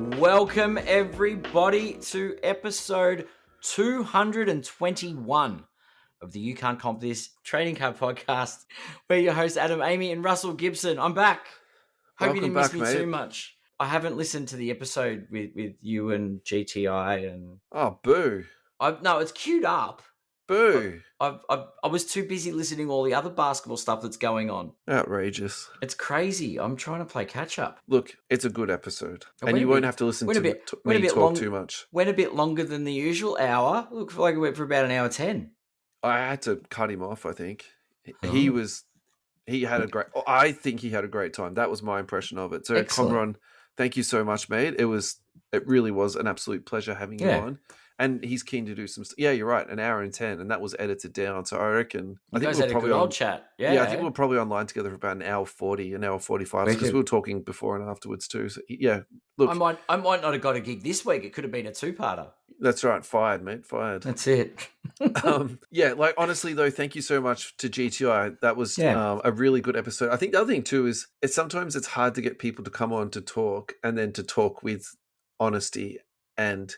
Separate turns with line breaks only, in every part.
Welcome, everybody, to episode 221 of the You Can't Comp This Trading Card Podcast. We're your hosts, Adam, Amy, and Russell Gibson. I'm back. Hope you didn't miss me too much. I haven't listened to the episode with you and GTI and.
Oh, boo!
No, it's queued up.
Boo!
I was too busy listening to all the other basketball stuff that's going on.
Outrageous.
It's crazy. I'm trying to play catch up.
Look, it's a good episode. And you won't have to listen to me talk too much.
Went a bit longer than the usual hour. Looked like it went for about an hour 10.
I had to cut him off, I think. I think he had a great time. That was my impression of it. So, Comron, thank you so much, mate. It really was an absolute pleasure having you on. And he's keen to do some. Yeah, you're right. An hour and 10, and that was edited down. So I reckon. I think
we were probably on chat. Yeah,
I think we were probably online together for about an hour 40, an hour 45, because we were talking before and afterwards too. So yeah, look,
I might not have got a gig this week. It could have been a two-parter.
That's right. Fired, mate. Fired.
That's it.
Yeah, like honestly though, thank you so much to GTI. That was a really good episode. I think the other thing too is sometimes it's hard to get people to come on to talk and then to talk with honesty and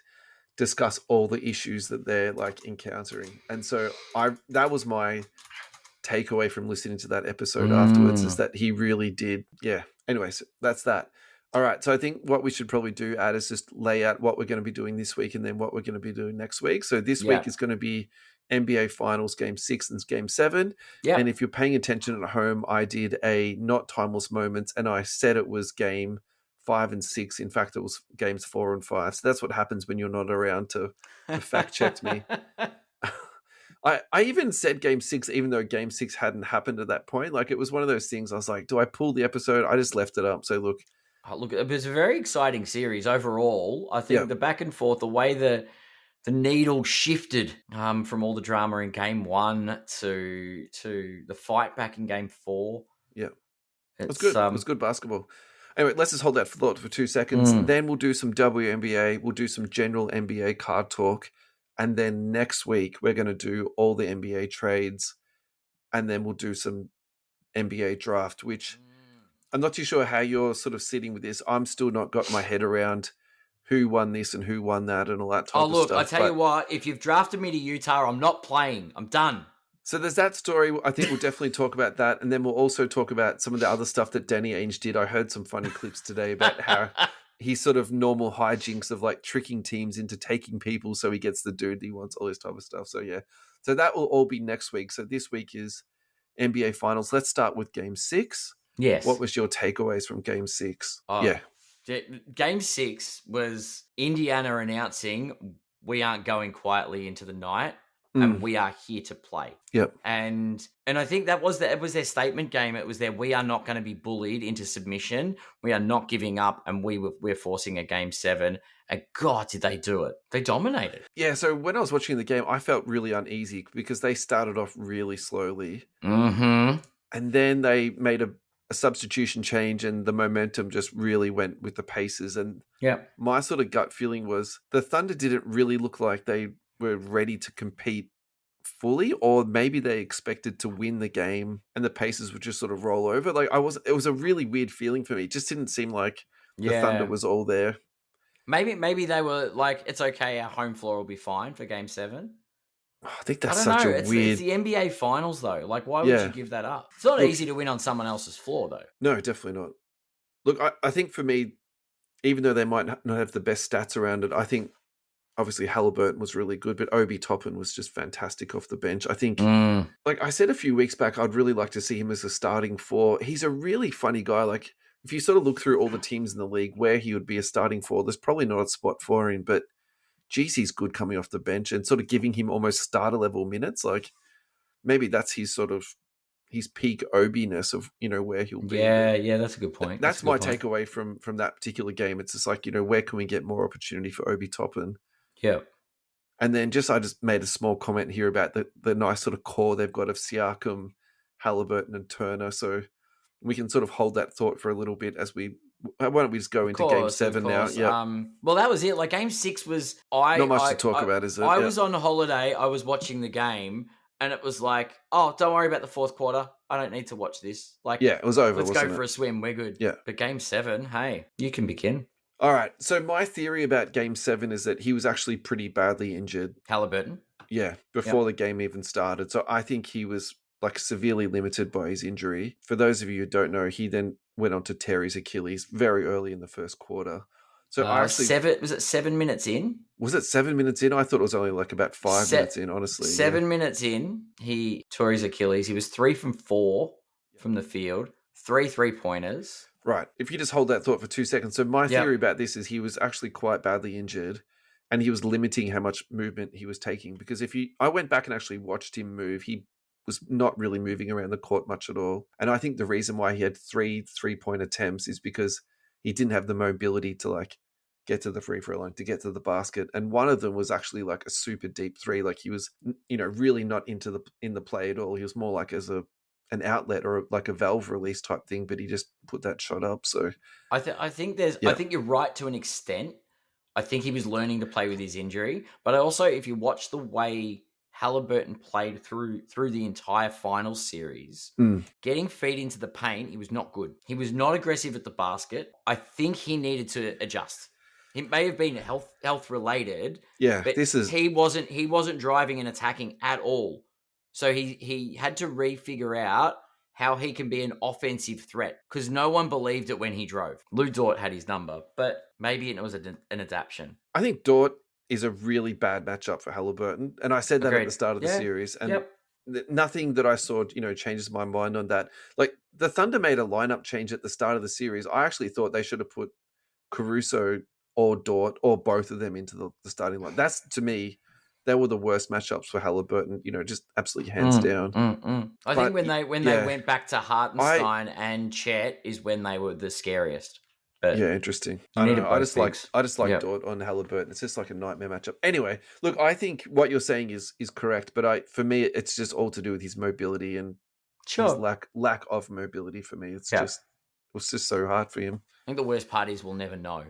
discuss all the issues that they're like encountering. And so that was my takeaway from listening to that episode afterwards, is that he really did. Yeah. Anyways, that's that. All right. So I think what we should probably do, Ad, is just lay out what we're going to be doing this week and then what we're going to be doing next week. So this week is going to be NBA Finals Game 6 and Game 7. Yeah. And if you're paying attention at home, I did a not timeless moments and I said it was Game 5 and 6. In fact, it was games 4 and 5. So that's what happens when you're not around to fact check me. I even said Game 6, even though Game 6 hadn't happened at that point. Like, it was one of those things. I was like, do I pull the episode? I just left it up. So look,
it was a very exciting series overall. I think the back and forth, the way the needle shifted from all the drama in Game 1 to the fight back in Game 4.
Yeah, it was good. It was good basketball. Anyway, let's just hold that thought for 2 seconds. Then we'll do some WNBA. We'll do some general NBA card talk. And then next week, we're going to do all the NBA trades. And then we'll do some NBA draft, which I'm not too sure how you're sort of sitting with this. I'm still not got my head around who won this and who won that and all that type of stuff.
Oh, look, I tell you what, if you've drafted me to Utah, I'm not playing. I'm done.
So there's that story. I think we'll definitely talk about that. And then we'll also talk about some of the other stuff that Danny Ainge did. I heard some funny clips today about how he's sort of normal hijinks of like tricking teams into taking people so he gets the dude he wants, all this type of stuff. So yeah. So that will all be next week. So this week is NBA Finals. Let's start with Game 6.
Yes.
What was your takeaways from Game 6?
Game 6 was Indiana announcing we aren't going quietly into the night. And we are here to play.
Yep.
And I think it was their statement game. It was we are not going to be bullied into submission. We are not giving up, and we're forcing a Game 7. And God, did they do it? They dominated.
Yeah, so when I was watching the game, I felt really uneasy because they started off really slowly.
Mm-hmm.
And then they made a substitution change and the momentum just really went with the Pacers. And my sort of gut feeling was the Thunder didn't really look like they were ready to compete fully, or maybe they expected to win the game and the Pacers would just sort of roll over. Like it was a really weird feeling for me. It just didn't seem like the Thunder was all there.
Maybe they were like, it's okay, our home floor will be fine for Game 7.
I think that's such a weird...
It's the NBA Finals, though. Like, why would you give that up? It's not easy to win on someone else's floor, though.
No, definitely not. Look, I think for me, even though they might not have the best stats around it, I think obviously Haliburton was really good, but Obi Toppin was just fantastic off the bench. I think, like I said a few weeks back, I'd really like to see him as a starting 4. He's a really funny guy. Like, if you sort of look through all the teams in the league where he would be a starting 4, there's probably not a spot for him, but geez, he's good coming off the bench and sort of giving him almost starter level minutes. Like, maybe that's his sort of his peak Obi-ness of, where he'll be.
Yeah, that's a good point.
That's my takeaway from that particular game. It's just like, where can we get more opportunity for Obi Toppin?
Yeah.
And then I just made a small comment here about the nice sort of core they've got of Siakam, Haliburton, and Turner. So we can sort of hold that thought for a little bit as why don't we just go into Game 7 now?
Yeah. Well, that was it. Like, Game 6 was...
Not much to talk about, is it?
I was on holiday. I was watching the game, and it was like, oh, don't worry about the fourth quarter. I don't need to watch this. Like,
it was over,
let's go for a swim. We're good.
Yeah.
But Game 7, hey, you can begin.
All right. So my theory about Game 7 is that he was actually pretty badly injured.
Haliburton?
Yeah, before the game even started. So I think he was like severely limited by his injury. For those of you who don't know, he then went on to tear his Achilles very early in the first quarter. So I actually
was it 7 minutes in?
Was it 7 minutes in? I thought it was only like about 5 minutes in, honestly.
7 minutes in, he tore his Achilles. He was 3 from 4 from the field, 3 3-pointers.
Right. If you just hold that thought for 2 seconds. So my theory about this is he was actually quite badly injured and he was limiting how much movement he was taking. Because I went back and actually watched him move, he was not really moving around the court much at all. And I think the reason why he had 3 3-point attempts is because he didn't have the mobility to like get to the free throw line, to get to the basket. And one of them was actually like a super deep three. Like he was, really not in the play at all. He was more like as an outlet or like a valve release type thing, but he just put that shot up. So
I think you're right to an extent. I think he was learning to play with his injury, but also if you watch the way Haliburton played through the entire finals series, getting feet into the paint, he was not good. He was not aggressive at the basket. I think he needed to adjust. It may have been health related.
Yeah,
but he wasn't driving and attacking at all. So he had to refigure out how he can be an offensive threat because no one believed it when he drove. Lou Dort had his number, but maybe it was an adaptation.
I think Dort is a really bad matchup for Haliburton, and I said that at the start of the series, and nothing that I saw, changes my mind on that. Like the Thunder made a lineup change at the start of the series. I actually thought they should have put Caruso or Dort or both of them into the starting line. That's, to me, they were the worst matchups for Haliburton, just absolutely hands down.
I think when they went back to Hartenstein and Chet is when they were the scariest. But
yeah, interesting. I just like Dort on Haliburton. It's just like a nightmare matchup. Anyway, look, I think what you're saying is correct, but for me, it's just all to do with his mobility and his lack of mobility for me. It was just so hard for him.
I think the worst part is we'll never know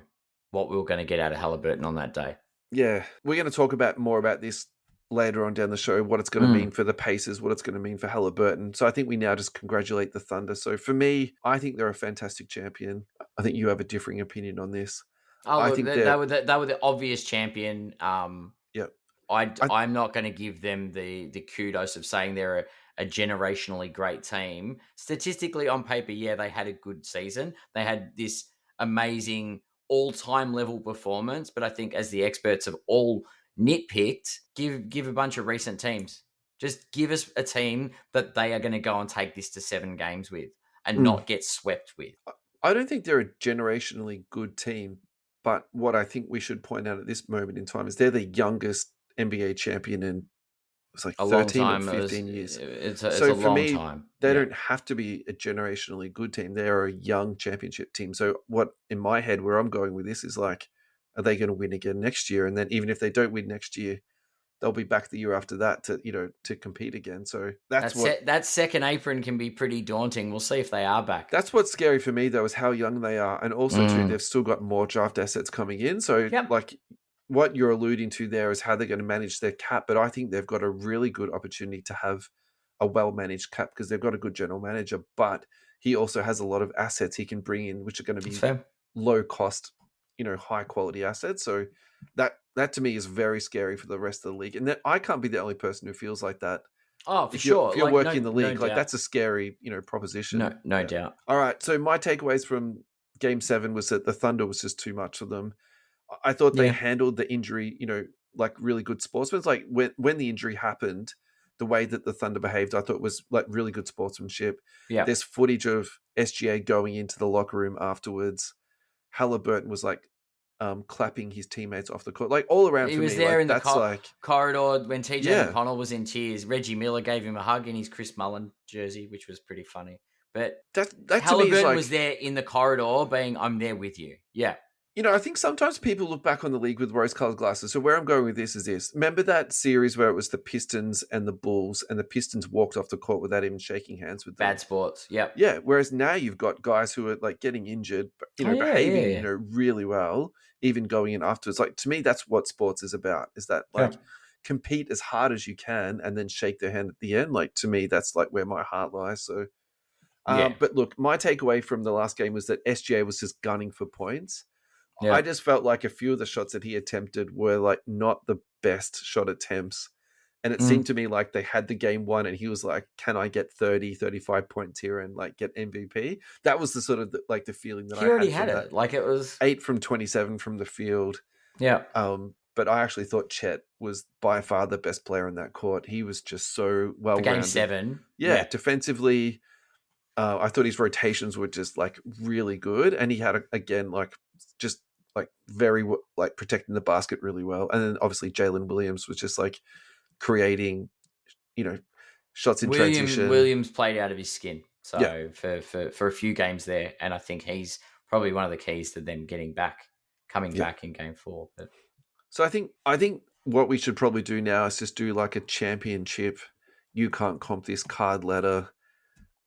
what we were going to get out of Haliburton on that day.
Yeah, we're going to talk more about this later on down the show, what it's going to mean for the Pacers, what it's going to mean for Haliburton. So I think we now just congratulate the Thunder. So for me, I think they're a fantastic champion. I think you have a differing opinion on this.
I think they were the obvious champion. I'm not going to give them the kudos of saying they're a generationally great team. Statistically, on paper, they had a good season. They had this amazing all-time level performance, but I think as the experts have all nitpicked, give a bunch of recent teams. Just give us a team that they are going to go and take this to 7 games with and not get swept with.
I don't think they're a generationally good team, but what I think we should point out at this moment in time is they're the youngest NBA champion in it's like 13 or 15 years.
It's a long time.
They don't have to be a generationally good team. They are a young championship team. So what in my head where I'm going with this is like, are they going to win again next year? And then even if they don't win next year, they'll be back the year after that to compete again. So
that second apron can be pretty daunting. We'll see if they are back.
That's what's scary for me though, is how young they are. And also too, they've still got more draft assets coming in. So like what you're alluding to there is how they're going to manage their cap. But I think they've got a really good opportunity to have a well-managed cap because they've got a good general manager, but he also has a lot of assets he can bring in, which are going to be low cost, high quality assets. So that to me is very scary for the rest of the league. And that I can't be the only person who feels like that.
Oh, for sure.
If you're working in the league, that's a scary, proposition.
No doubt.
All right. So my takeaways from Game 7 was that the Thunder was just too much for them. I thought they handled the injury, like really good sportsmen. Like when the injury happened, the way that the Thunder behaved, I thought was like really good sportsmanship. Yeah. There's footage of SGA going into the locker room afterwards. Haliburton was like clapping his teammates off the court, like all around.
He was there in the corridor when TJ McConnell was in tears. Reggie Miller gave him a hug in his Chris Mullin jersey, which was pretty funny. But
that
Haliburton was there in the corridor being, I'm there with you. Yeah.
I think sometimes people look back on the league with rose-colored glasses. So where I'm going with this is this. Remember that series where it was the Pistons and the Bulls and the Pistons walked off the court without even shaking hands with them?
Bad sports, yep.
Yeah, whereas now you've got guys who are like getting injured, behaving, really well, even going in afterwards. Like to me, that's what sports is about, is that like compete as hard as you can and then shake their hand at the end. Like to me, that's like where my heart lies. So, but look, my takeaway from the last game was that SGA was just gunning for points. I just felt like a few of the shots that he attempted were like not the best shot attempts. And it seemed to me like they had the game won and he was like, can I get 30, 35 points here and like get MVP? That was the sort of the feeling that
he already had it. Like it was
8 from 27 from the field.
Yeah.
But I actually thought Chet was by far the best player in that court. He was just so well rounded.
Game 7.
Yeah. Defensively, I thought his rotations were just like really good. And he had, again, like just like very like protecting the basket really well. And then obviously Jalen Williams was just like creating, shots in transition.
Williams played out of his skin. So for a few games there, and I think he's probably one of the keys to them coming back in game 4. But
so I think what we should probably do now is just do like a championship. You can't comp this card ladder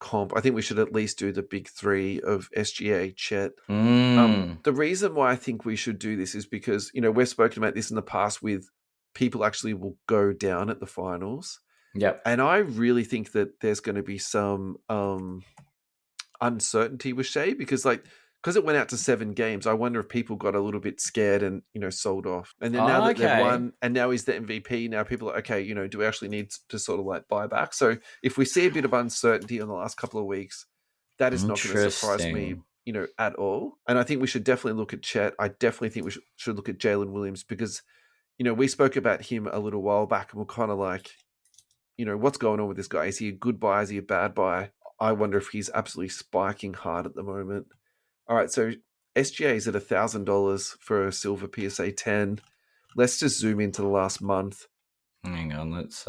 comp. I think we should at least do the big 3 of SGA, Chet. The reason why I think we should do this is because, we've spoken about this in the past with people actually will go down at the finals.
Yep.
And I really think that there's going to be some uncertainty with Shea because it went out to 7 games, I wonder if people got a little bit scared and, sold off. And then now that they've won and now he's the MVP, now people are, okay, do we actually need to sort of like buy back? So if we see a bit of uncertainty in the last couple of weeks, that is not going to surprise me, at all. And I think we should definitely look at Chet. I definitely think we should look at Jalen Williams because, we spoke about him a little while back and we're kind of like, what's going on with this guy? Is he a good buy? Is he a bad buy? I wonder if he's absolutely spiking hard at the moment. All right, so SGA is at $1,000 for a silver PSA 10. Let's just zoom into the last month.
Hang on, let's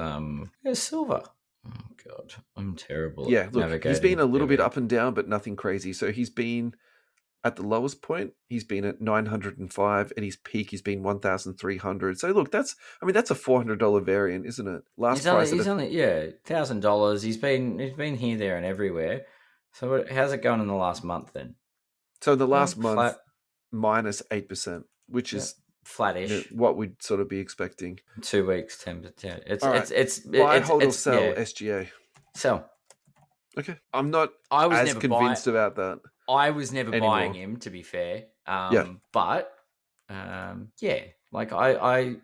silver. Oh God, I'm terrible.
Yeah, look, he's been a little bit up and down, but nothing crazy. So he's been at the lowest point, he's been at 905. At his peak, he's been 1,300. So look, that's a $400 variant, isn't it?
He's only $1,000. He's been here, there, and everywhere. So how's it going in the last month then?
So the last month, minus 8%, which is
flattish.
What we'd sort of be expecting.
2 weeks, 10%. It's
buy, hold, or sell SGA.
Sell.
Okay, I'm not as convinced about that.
I was never buying him, to be fair. But like I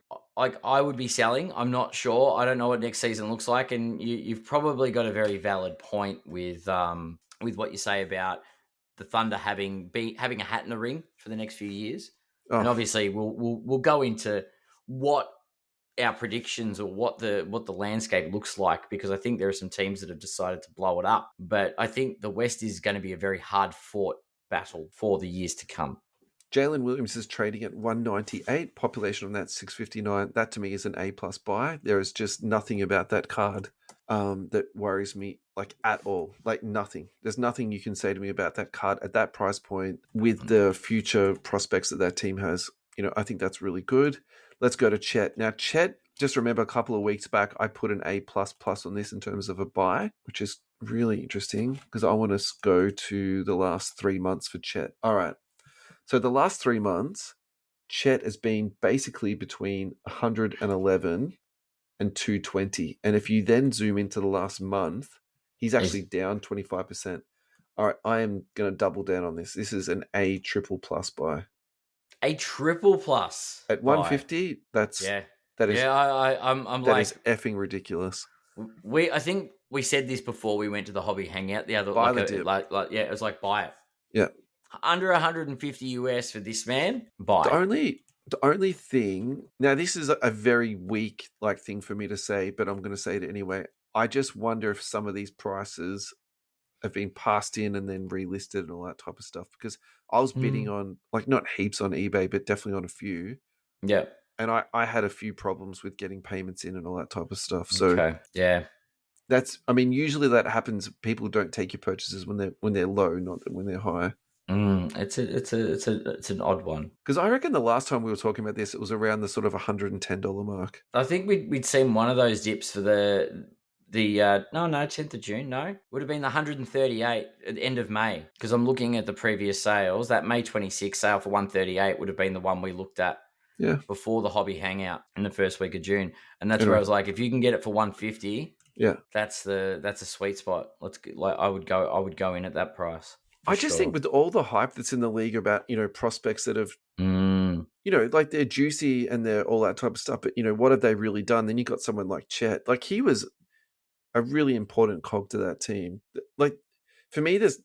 would be selling. I'm not sure. I don't know what next season looks like, and you've probably got a very valid point with what you say about the Thunder having a hat in the ring for the next few years. And obviously we'll go into what our predictions or what the landscape looks like, because I think there are some teams that have decided to blow it up. But I think the West is going to be a very hard fought battle for the years to come.
Jalen Williams is trading at 198, population on that 659. That to me is an A+ buy. There is just nothing about that card that worries me like at all. Like nothing. There's nothing you can say to me about that card at that price point with the future prospects that team has. I think that's really good. Let's go to Chet. Now, Chet, just remember a couple of weeks back, I put an A++ on this in terms of a buy, which is really interesting because I want to go to the last 3 months for Chet. All right. So the last 3 months, Chet has been basically between 111 and 220. And if you then zoom into the last month, he's actually down 25%. All right, I am going to double down on this. This is an A++ buy.
A triple plus
at 150. That is effing ridiculous.
I think we said this before we went to the hobby hangout the other it was like buy it.
Yeah.
Under 150 US for this man, buy.
The only thing, now this is a very weak thing for me to say, but I'm going to say it anyway. I just wonder if some of these prices have been passed in and then relisted and all that type of stuff, because I was bidding on not heaps on eBay, but definitely on a few.
Yeah.
And I had a few problems with getting payments in and all that type of stuff. So
okay. Yeah.
Usually that happens. People don't take your purchases when they're low, not when they're high.
It's an odd one.
Because I reckon the last time we were talking about this, it was around the sort of $110 mark.
I think we'd seen one of those dips for the 10th of June. No, would have been the 138 at the end of May. Because I'm looking at the previous sales. That May 26 sale for 138 would have been the one we looked at.
Yeah.
Before the hobby hangout in the first week of June, and that's where I was like, if you can get it for 150, that's a sweet spot. I would go in at that price.
I just think with all the hype that's in the league about, prospects that have You know, like they're juicy and they're all that type of stuff, but, you know, what have they really done? Then you got someone like Chet. Like, he was a really important cog to that team. Like, for me, there's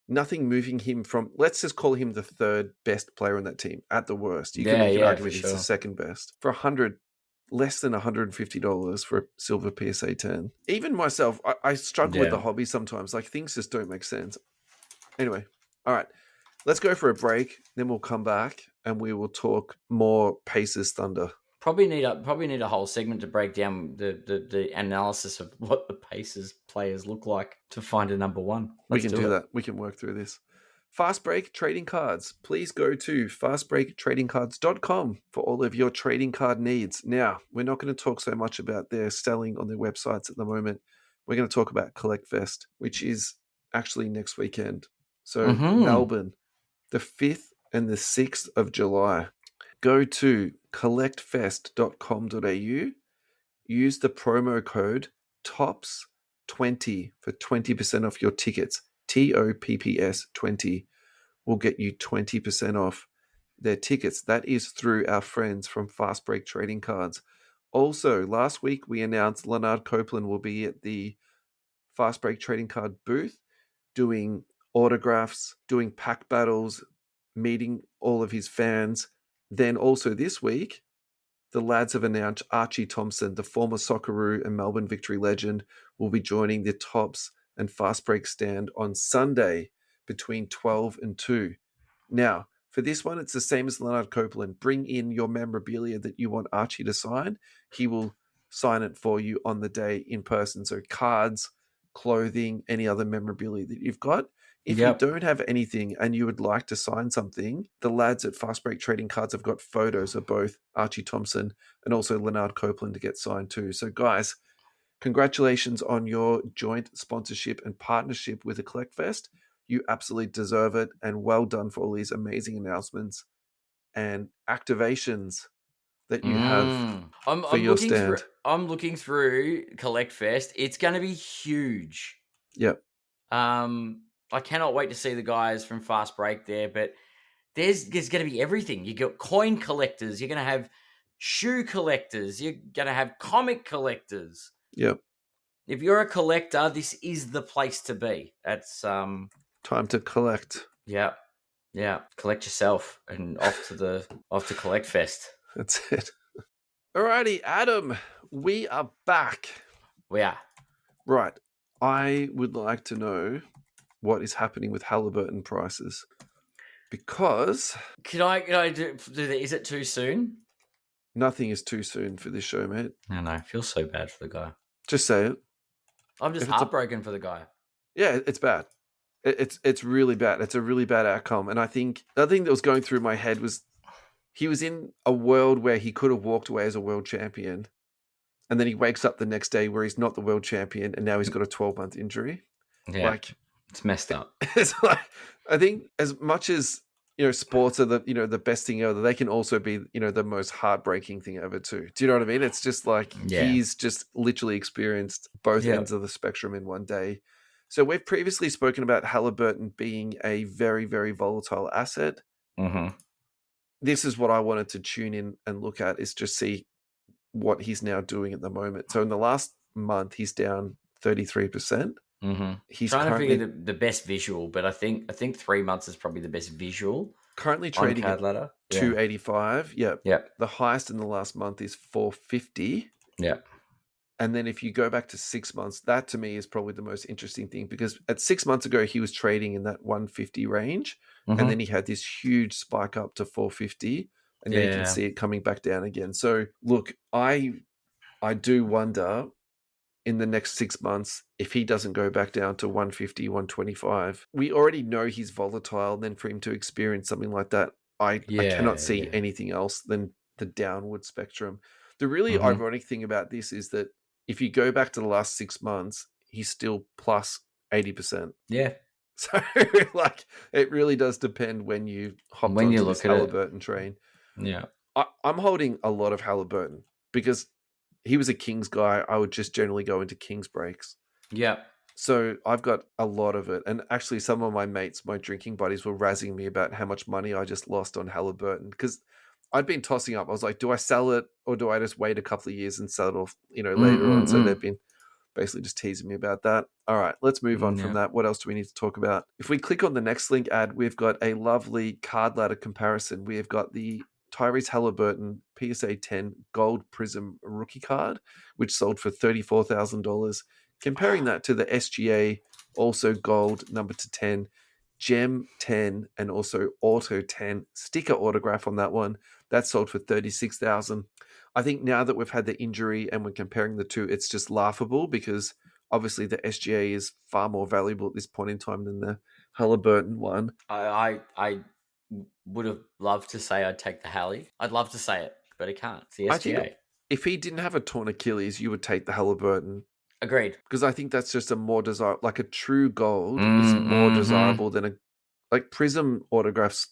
nothing moving him from, let's just call him the third best player on that team at the worst. You can make an argument he's the second best. For less than $150 for a silver PSA 10. Even myself, I struggle with the hobby sometimes. Like, things just don't make sense. Anyway, all right. Let's go for a break. Then we'll come back and we will talk more Pacers Thunder.
Probably need a whole segment to break down the analysis of what the Pacers players look like to find a number one.
We can do that. We can work through this. Fast Break Trading Cards. Please go to fastbreaktradingcards.com for all of your trading card needs. Now, we're not going to talk so much about their selling on their websites at the moment. We're going to talk about Collect Fest, which is actually next weekend. So Melbourne, the 5th and the 6th of July. Go to collectfest.com.au. Use the promo code TOPS20 for 20% off your tickets. TOPPS 20 will get you 20% off their tickets. That is through our friends from Fast Break Trading Cards. Also, last week we announced Leonard Copeland will be at the Fast Break Trading Card booth doing autographs, doing pack battles, meeting all of his fans. Then also this week, the lads have announced Archie Thompson, the former Socceroo and Melbourne Victory legend, will be joining the Tops and Fast Break stand on Sunday between 12 and 2. Now, for this one, it's the same as Leonard Copeland. Bring in your memorabilia that you want Archie to sign. He will sign it for you on the day in person. So cards, clothing, any other memorabilia that you've got. If you don't have anything and you would like to sign something, the lads at Fast Break Trading Cards have got photos of both Archie Thompson and also Leonard Copeland to get signed too. So guys, congratulations on your joint sponsorship and partnership with the Collect Fest. You absolutely deserve it, and well done for all these amazing announcements and activations that you have for your stand.
I'm looking through Collect Fest. It's going to be huge.
Yep.
I cannot wait to see the guys from Fast Break there, but there's going to be everything. You got coin collectors. You're going to have shoe collectors. You're going to have comic collectors.
Yep.
If you're a collector, this is the place to be. That's
time to collect.
Yeah. Yeah. Collect yourself and off to Collect Fest.
That's it. Alrighty, Adam, we are back.
We are.
Right. I would like to know what is happening with Haliburton prices. Because...
Can I do that? Is it too soon?
Nothing is too soon for this show, mate.
I know. I feel so bad for the guy.
Just say it.
I'm just heartbroken for the guy.
Yeah, it's bad. It's really bad. It's a really bad outcome. And I think the thing that was going through my head was he was in a world where he could have walked away as a world champion. And then he wakes up the next day where he's not the world champion and now he's got a 12-month injury.
Yeah. It's messed up.
It's like, I think as much as, sports are the best thing ever, they can also be, the most heartbreaking thing ever too. Do you know what I mean? It's just like he's just literally experienced both ends of the spectrum in one day. So we've previously spoken about Haliburton being a very, very volatile asset.
Mm-hmm.
This is what I wanted to tune in and look at, is just see what he's now doing at the moment. So in the last month, he's down 33%.
Mm-hmm. He's trying to figure the best visual, but I think 3 months is probably the best visual.
Currently trading at 285. Yep. The highest in the last month is 450.
Yep.
And then if you go back to 6 months, that to me is probably the most interesting thing, because at 6 months ago, he was trading in that 150 range. Mm-hmm. And then he had this huge spike up to 450. And then you can see it coming back down again. So look, I do wonder in the next 6 months if he doesn't go back down to 150, 125. We already know he's volatile. Then for him to experience something like that, I cannot see anything else than the downward spectrum. The really ironic thing about this is that if you go back to the last 6 months, he's still plus 80%.
Yeah.
So it really does depend when you hop onto this Haliburton train.
Yeah.
I'm holding a lot of Haliburton because he was a Kings guy. I would just generally go into Kings breaks.
Yeah.
So I've got a lot of it. And actually some of my mates, my drinking buddies, were razzing me about how much money I just lost on Haliburton. Because I'd been tossing up. I was like, do I sell it or do I just wait a couple of years and sell it off, later on? So they've been basically just teasing me about that. All right, let's move on from that. What else do we need to talk about? If we click on the next link ad, we've got a lovely card ladder comparison. We've got the Tyrese Haliburton PSA 10 Gold Prism rookie card, which sold for $34,000. Comparing that to the SGA, also gold, number to 10, Gem 10, and also Auto 10 sticker autograph on that one. That sold for $36,000. I think now that we've had the injury and we're comparing the two, it's just laughable because obviously the SGA is far more valuable at this point in time than the Haliburton one.
I would have loved to say I'd take the Hali. I'd love to say it, but I can't. It's the SGA.
I think if he didn't have a torn Achilles, you would take the Haliburton.
Agreed.
Because I think that's just a more desirable, like a true gold is more desirable than like Prism autographs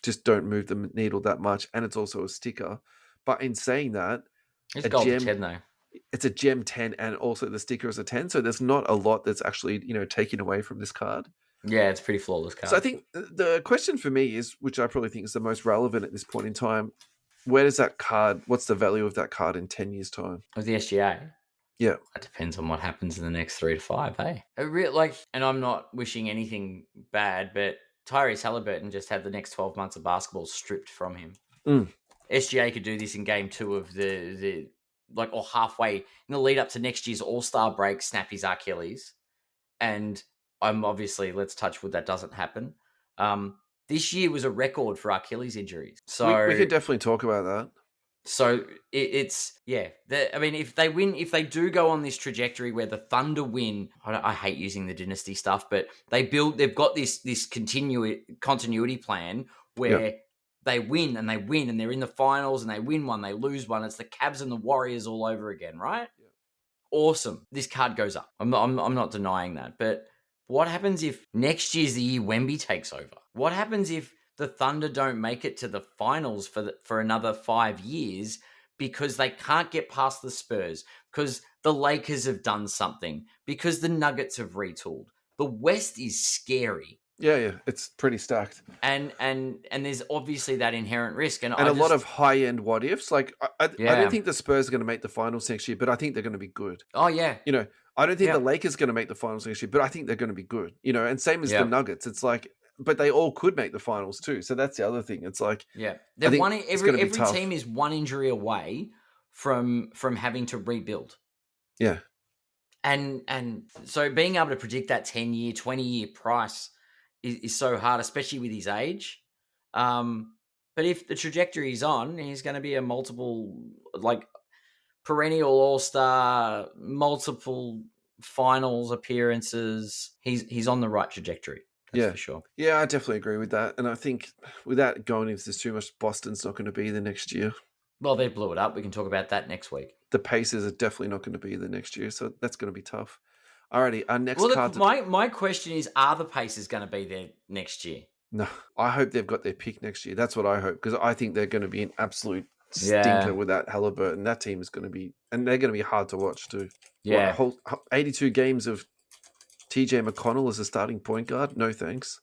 just don't move the needle that much. And it's also a sticker. But in saying that,
it's gold Gem 10 though.
It's a Gem 10 and also the sticker is a 10. So there's not a lot that's actually, taken away from this card.
Yeah, it's a pretty flawless card.
So I think the question for me is, which I probably think is the most relevant at this point in time, where does that card, what's the value of that card in 10 years' time?
Of the SGA?
Yeah.
It depends on what happens in the next 3 to 5, hey? And I'm not wishing anything bad, but Tyrese Haliburton just had the next 12 months of basketball stripped from him. SGA could do this in game 2 of or halfway in the lead up to next year's All-Star break, snap his Achilles. And I'm obviously, let's touch wood, that doesn't happen. This year was a record for Achilles injuries. So
we could definitely talk about that.
So if they win, if they do go on this trajectory where the Thunder win, I hate using the dynasty stuff, but they've got this continuity plan where they win and they're in the finals and they win one, they lose one. It's the Cavs and the Warriors all over again, right? Yeah. Awesome. This card goes up. I'm not denying that. But what happens if next year's the year Wemby takes over? What happens if the Thunder don't make it to the finals for another 5 years because they can't get past the Spurs, because the Lakers have done something, because the Nuggets have retooled? The West is scary.
Yeah, it's pretty stacked.
And there's obviously that inherent risk. And
a lot of high-end what-ifs. Like, I don't think the Spurs are going to make the finals next year, but I think they're going to be good.
Oh, yeah.
I don't think the Lakers are going to make the finals next year, but I think they're going to be good. And same as the Nuggets. It's like, but they all could make the finals too. So that's the other thing. It's like,
every team is one injury away from having to rebuild.
Yeah.
And so being able to predict that 10-year, 20-year price is so hard, especially with his age. But if the trajectory he's on, he's going to be a multiple, perennial all-star, multiple finals appearances. He's on the right trajectory. That's for sure.
Yeah, I definitely agree with that. And I think without going into this too much, Boston's not going to be the next year.
Well, they blew it up. We can talk about that next week.
The Pacers are definitely not going to be the next year, so that's going to be tough. Alrighty, our next card.
My question is, are the Pacers going to be there next year?
No, I hope they've got their pick next year. That's what I hope, because I think they're going to be an absolute stinker with that Haliburton. That team is going to be, and they're going to be hard to watch too.
Yeah.
82 games of TJ McConnell as a starting point guard? No thanks.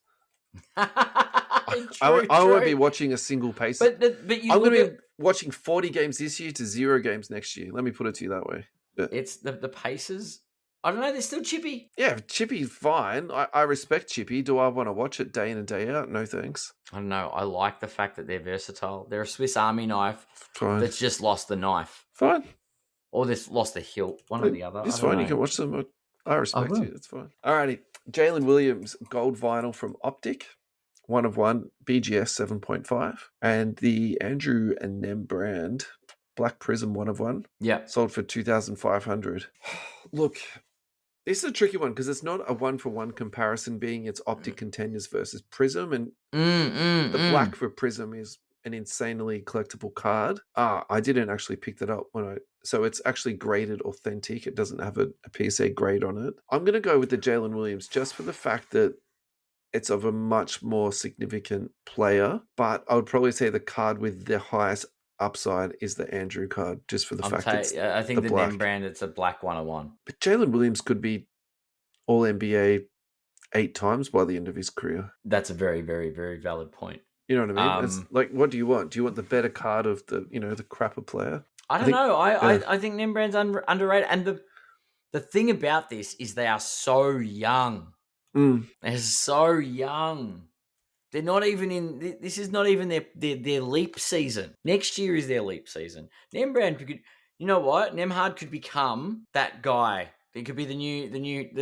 I won't be watching a single Pacers.
But
I'm going to be watching 40 games this year to 0 games next year. Let me put it to you that way. But
it's the Pacers. I don't know. They're still chippy.
Yeah, chippy's fine. I respect chippy. Do I want to watch it day in and day out? No thanks.
I don't know. I like the fact that they're versatile. They're a Swiss Army knife that's just lost the knife.
Fine.
Or they've lost the hilt. One or the other.
It's fine. You can watch them. I respect you. It's fine. Alrighty. Jalen Williams gold vinyl from Optic. 1 of 1. BGS 7.5. And the Andrew and Nembhard Black Prism 1 of 1.
Yeah.
Sold for $2,500. Look, this is a tricky one because it's not a 1-for-1 comparison, being it's Optic contenders versus Prism. And the black for Prism is an insanely collectible card. I didn't actually pick that up so it's actually graded authentic. It doesn't have a PSA grade on it. I'm going to go with the Jalen Williams just for the fact that it's of a much more significant player, but I would probably say the card with the highest upside is the Andrew card, just for the fact it's
I think the
black.
Nembhard, it's a black 101.
But Jalen Williams could be All NBA 8 times by the end of his career.
That's a very, very, very valid point.
You know what I mean? It's like, what do you want? Do you want the better card of the, the crapper player?
I don't know. I think Nembhard's underrated. And the thing about this is they are so young. They're so young. They're not even in. This is not even their leap season. Next year is their leap season. Nembhard could. You know what? Nembhard could become that guy. It could be the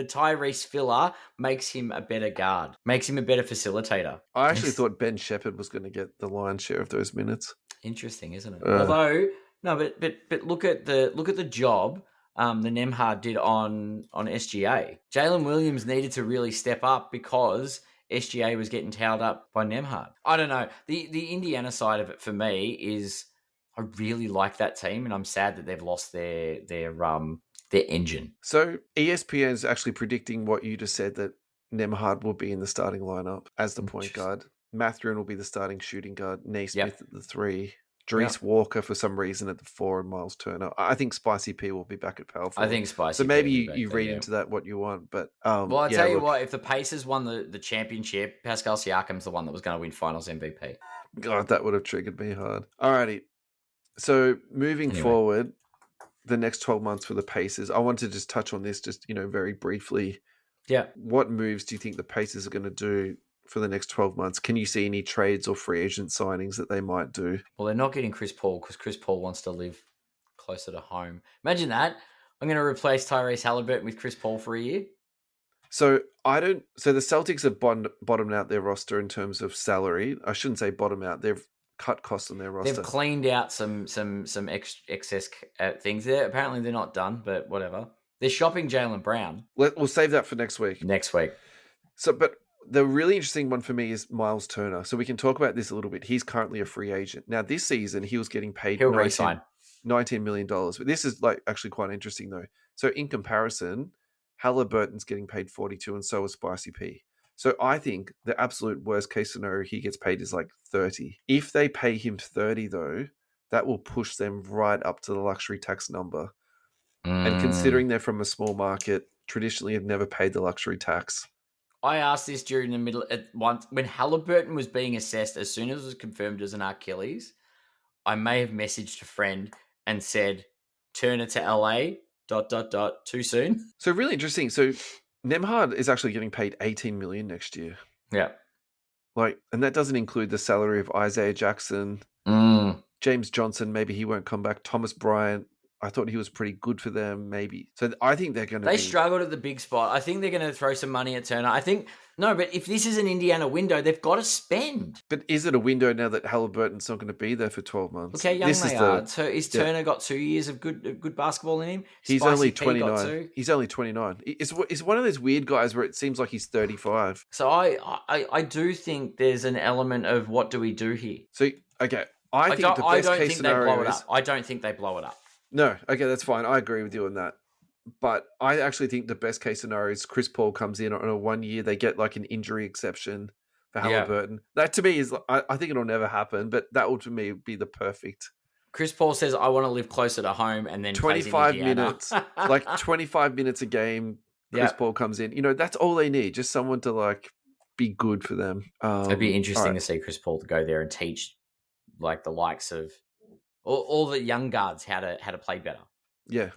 Tyrese filler makes him a better guard, makes him a better facilitator.
I actually thought Ben Sheppard was going to get the lion's share of those minutes.
Interesting, isn't it? Although no, but look at the job the Nembhard did on SGA. Jalen Williams needed to really step up because SGA was getting towed up by Nembhard. I don't know. The Indiana side of it for me is I really like that team, and I'm sad that they've lost their engine.
So ESPN is actually predicting what you just said, that Nembhard will be in the starting lineup as the point guard. Mathurin will be the starting shooting guard. Naismith at the 3. Dries Walker for some reason at the 4, and Miles Turner. I think Spicy P will be back at power forward.
I think Spicy.
So maybe you read into that what you want, but
well, I tell you what, if the Pacers won the championship, Pascal Siakam's the one that was going to win Finals MVP.
God, that would have triggered me hard. Alrighty, so moving forward, the next 12 months for the Pacers, I want to just touch on this, just very briefly.
Yeah,
what moves do you think the Pacers are going to do for the next 12 months? Can you see any trades or free agent signings that they might do?
Well, they're not getting Chris Paul because Chris Paul wants to live closer to home. Imagine that. I'm going to replace Tyrese Haliburton with Chris Paul for a year.
So the Celtics have bottomed out their roster in terms of salary. I shouldn't say bottom out. They've cut costs on their roster.
They've cleaned out some excess things there. Apparently they're not done, but whatever. They're shopping Jaylen Brown.
We'll save that for next week. So, but the really interesting one for me is Miles Turner. So we can talk about this a little bit. He's currently a free agent. Now, this season, he was getting paid $19 million. But this is actually quite interesting, though. So in comparison, Haliburton's getting paid 42, and so is Spicy P. So I think the absolute worst case scenario he gets paid is 30. If they pay him 30, though, that will push them right up to the luxury tax number. And considering they're from a small market, traditionally have never paid the luxury tax.
I asked this during the middle at once when Haliburton was being assessed. As soon as it was confirmed as an Achilles, I may have messaged a friend and said, "Turner to LA. ... Too soon."
So really interesting. So Nembhard is actually getting paid $18 million next year.
Yeah,
and that doesn't include the salary of Isaiah Jackson, James Johnson. Maybe he won't come back. Thomas Bryant. I thought he was pretty good for them, maybe. So I think they're going to.
They struggled at the big spot. I think they're going to throw some money at Turner. But if this is an Indiana window, they've got to spend.
But is it a window now that Halliburton's not going to be there for 12 months?
Look how young they are. So is Turner got 2 years of good basketball in him?
He's only 29. He's only 29. He's one of those weird guys where it seems like he's 35.
So I do think there's an element of what do we do here?
So, okay. I don't think they blow it up.
I don't think they blow it up.
No, okay, that's fine. I agree with you on that. But I actually think the best case scenario is Chris Paul comes in on a 1 year. They get an injury exception for Haliburton. Yeah. That to me is, I think it'll never happen, but that would to me be the perfect.
Chris Paul says, "I want to live closer to home," and then
25 minutes, 25 minutes a game. Chris Paul comes in. That's all they need. Just someone to be good for them.
It'd be interesting to see Chris Paul to go there and teach the likes of all the young guards how to play better.
Yeah.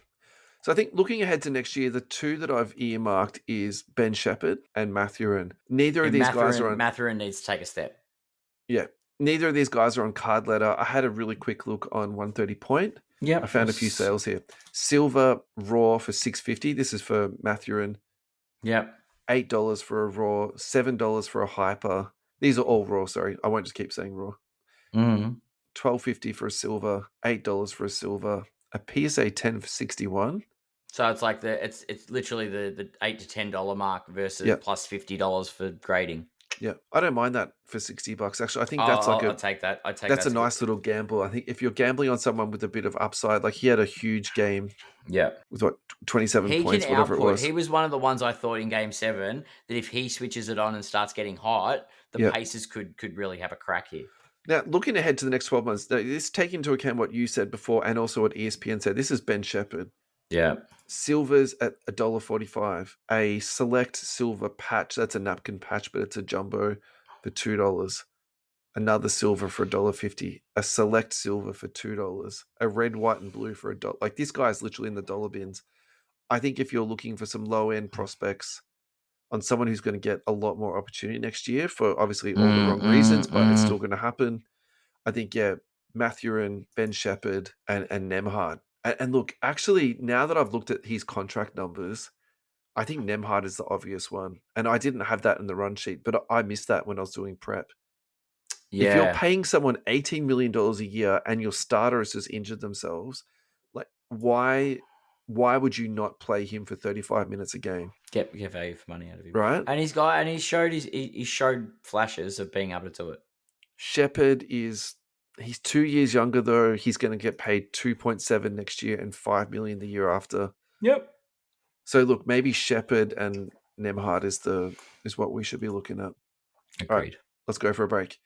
So I think looking ahead to next year, the two that I've earmarked is Ben Sheppard and Mathurin. Neither of these guys are on...
Mathurin needs to take a step.
Yeah. Neither of these guys are on card letter. I had a really quick look on 130 Point.
Yeah.
I found a few sales here. Silver raw for $6.50. This is for Mathurin.
Yeah.
$8 for a raw, $7 for a hyper. These are all raw, sorry. I won't just keep saying raw.
Mm-hmm.
$12.50 for a silver, $8 for a silver, a PSA 10 for 61.
So it's it's literally the $8 to $10 mark versus plus $50 for grading.
Yeah, I don't mind that for $60. Actually, I think that's
I'll take that.
That's a nice little gamble. I think if you're gambling on someone with a bit of upside, he had a huge game.
Yeah,
with 27 points, whatever it was.
He was one of the ones I thought in Game 7 that if he switches it on and starts getting hot, the Pacers could really have a crack here.
Now, looking ahead to the next 12 months, this take into account what you said before and also what ESPN said. This is Ben Sheppard.
Yeah.
Silvers at $1.45. A select silver patch, that's a napkin patch, but it's a jumbo for $2. Another silver for $1.50. A select silver for $2. A red, white, and blue for $1. Like, this guy's literally in the dollar bins. I think if you're looking for some low-end prospects on someone who's going to get a lot more opportunity next year for obviously all the wrong reasons, but it's still going to happen, I think, Mathurin, Ben Sheppard, and Nembhard. And look, actually, now that I've looked at his contract numbers, I think Nembhard is the obvious one. And I didn't have that in the run sheet, but I missed that when I was doing prep. Yeah. If you're paying someone $18 million a year and your starter has just injured themselves, like, why would you not play him for 35 minutes a game?
Get value for money out of him.
Right.
And he showed flashes of being able to do it.
Sheppard he's 2 years younger though. He's going to get paid 2.7 next year and $5 million the year after.
Yep.
So look, maybe Sheppard and Nembhard is what we should be looking at.
Agreed.
All right, let's go for a break.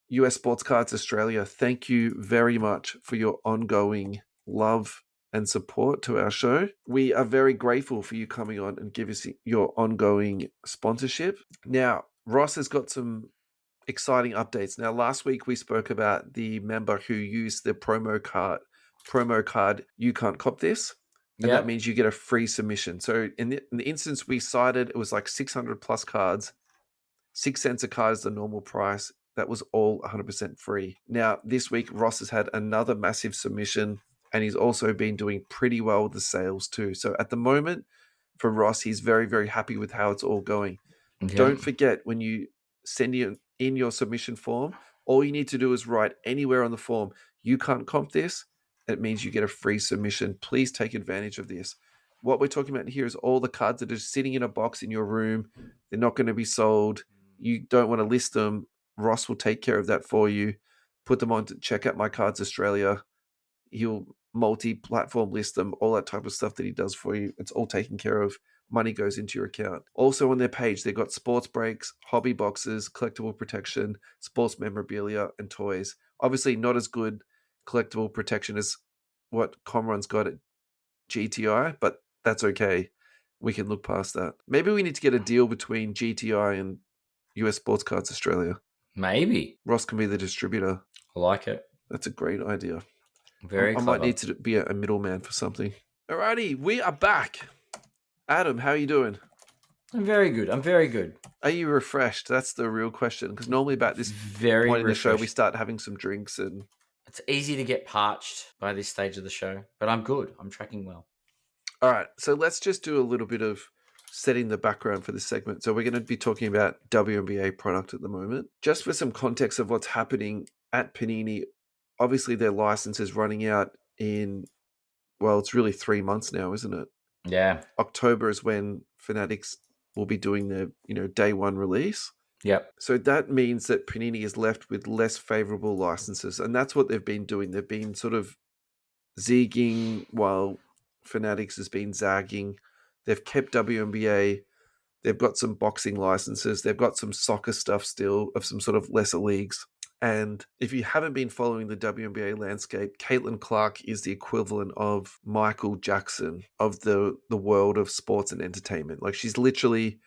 US Sports Cards Australia, thank you very much for your ongoing love and support to our show. We are very grateful for you coming on and give us your ongoing sponsorship. Now, Ross has got some exciting updates. Now, last week we spoke about the member who used the promo card You Can't Cop This, and that means you get a free submission. So in the instance we cited, it was like 600 plus cards, 6 cents a card is the normal price. That was all 100% free. Now, this week, Ross has had another massive submission, and he's also been doing pretty well with the sales too. So at the moment, for Ross, he's very, very happy with how it's all going. Okay. Don't forget, when you send in your submission form, all you need to do is write anywhere on the form, You Can't Comp This. It means you get a free submission. Please take advantage of this. What we're talking about here is all the cards that are sitting in a box in your room. They're not going to be sold. You don't want to list them. Ross will take care of that for you. Put them on to check out My Cards Australia. He'll multi-platform list them, all that type of stuff that he does for you. It's all taken care of. Money goes into your account. Also on their page, they've got sports breaks, hobby boxes, collectible protection, sports memorabilia, and toys. Obviously not as good collectible protection as what Comron's got at GTI, but that's okay. We can look past that. Maybe we need to get a deal between GTI and US Sports Cards Australia.
Maybe.
Ross can be the distributor.
I like it.
That's a great idea.
Very clever.
I might need to be a middleman for something. Alrighty, we are back. Adam, how are you doing?
I'm very good.
Are you refreshed? That's the real question. Because normally about this point in the show, we start having some drinks and...
It's easy to get parched by this stage of the show, but I'm good. I'm tracking well.
All right, so let's just do a little bit of setting the background for this segment. So we're going to be talking about WNBA product at the moment. Just for some context of what's happening at Panini, obviously their license is running out in, well, it's really 3 months now, isn't it?
Yeah.
October is when Fanatics will be doing their, day one release.
Yep.
So that means that Panini is left with less favorable licenses. And that's what they've been doing. They've been sort of zigging while Fanatics has been zagging. They've kept WNBA. They've got some boxing licenses. They've got some soccer stuff still of some sort of lesser leagues. And if you haven't been following the WNBA landscape, Caitlin Clark is the equivalent of Michael Jackson of the world of sports and entertainment. Like, she's literally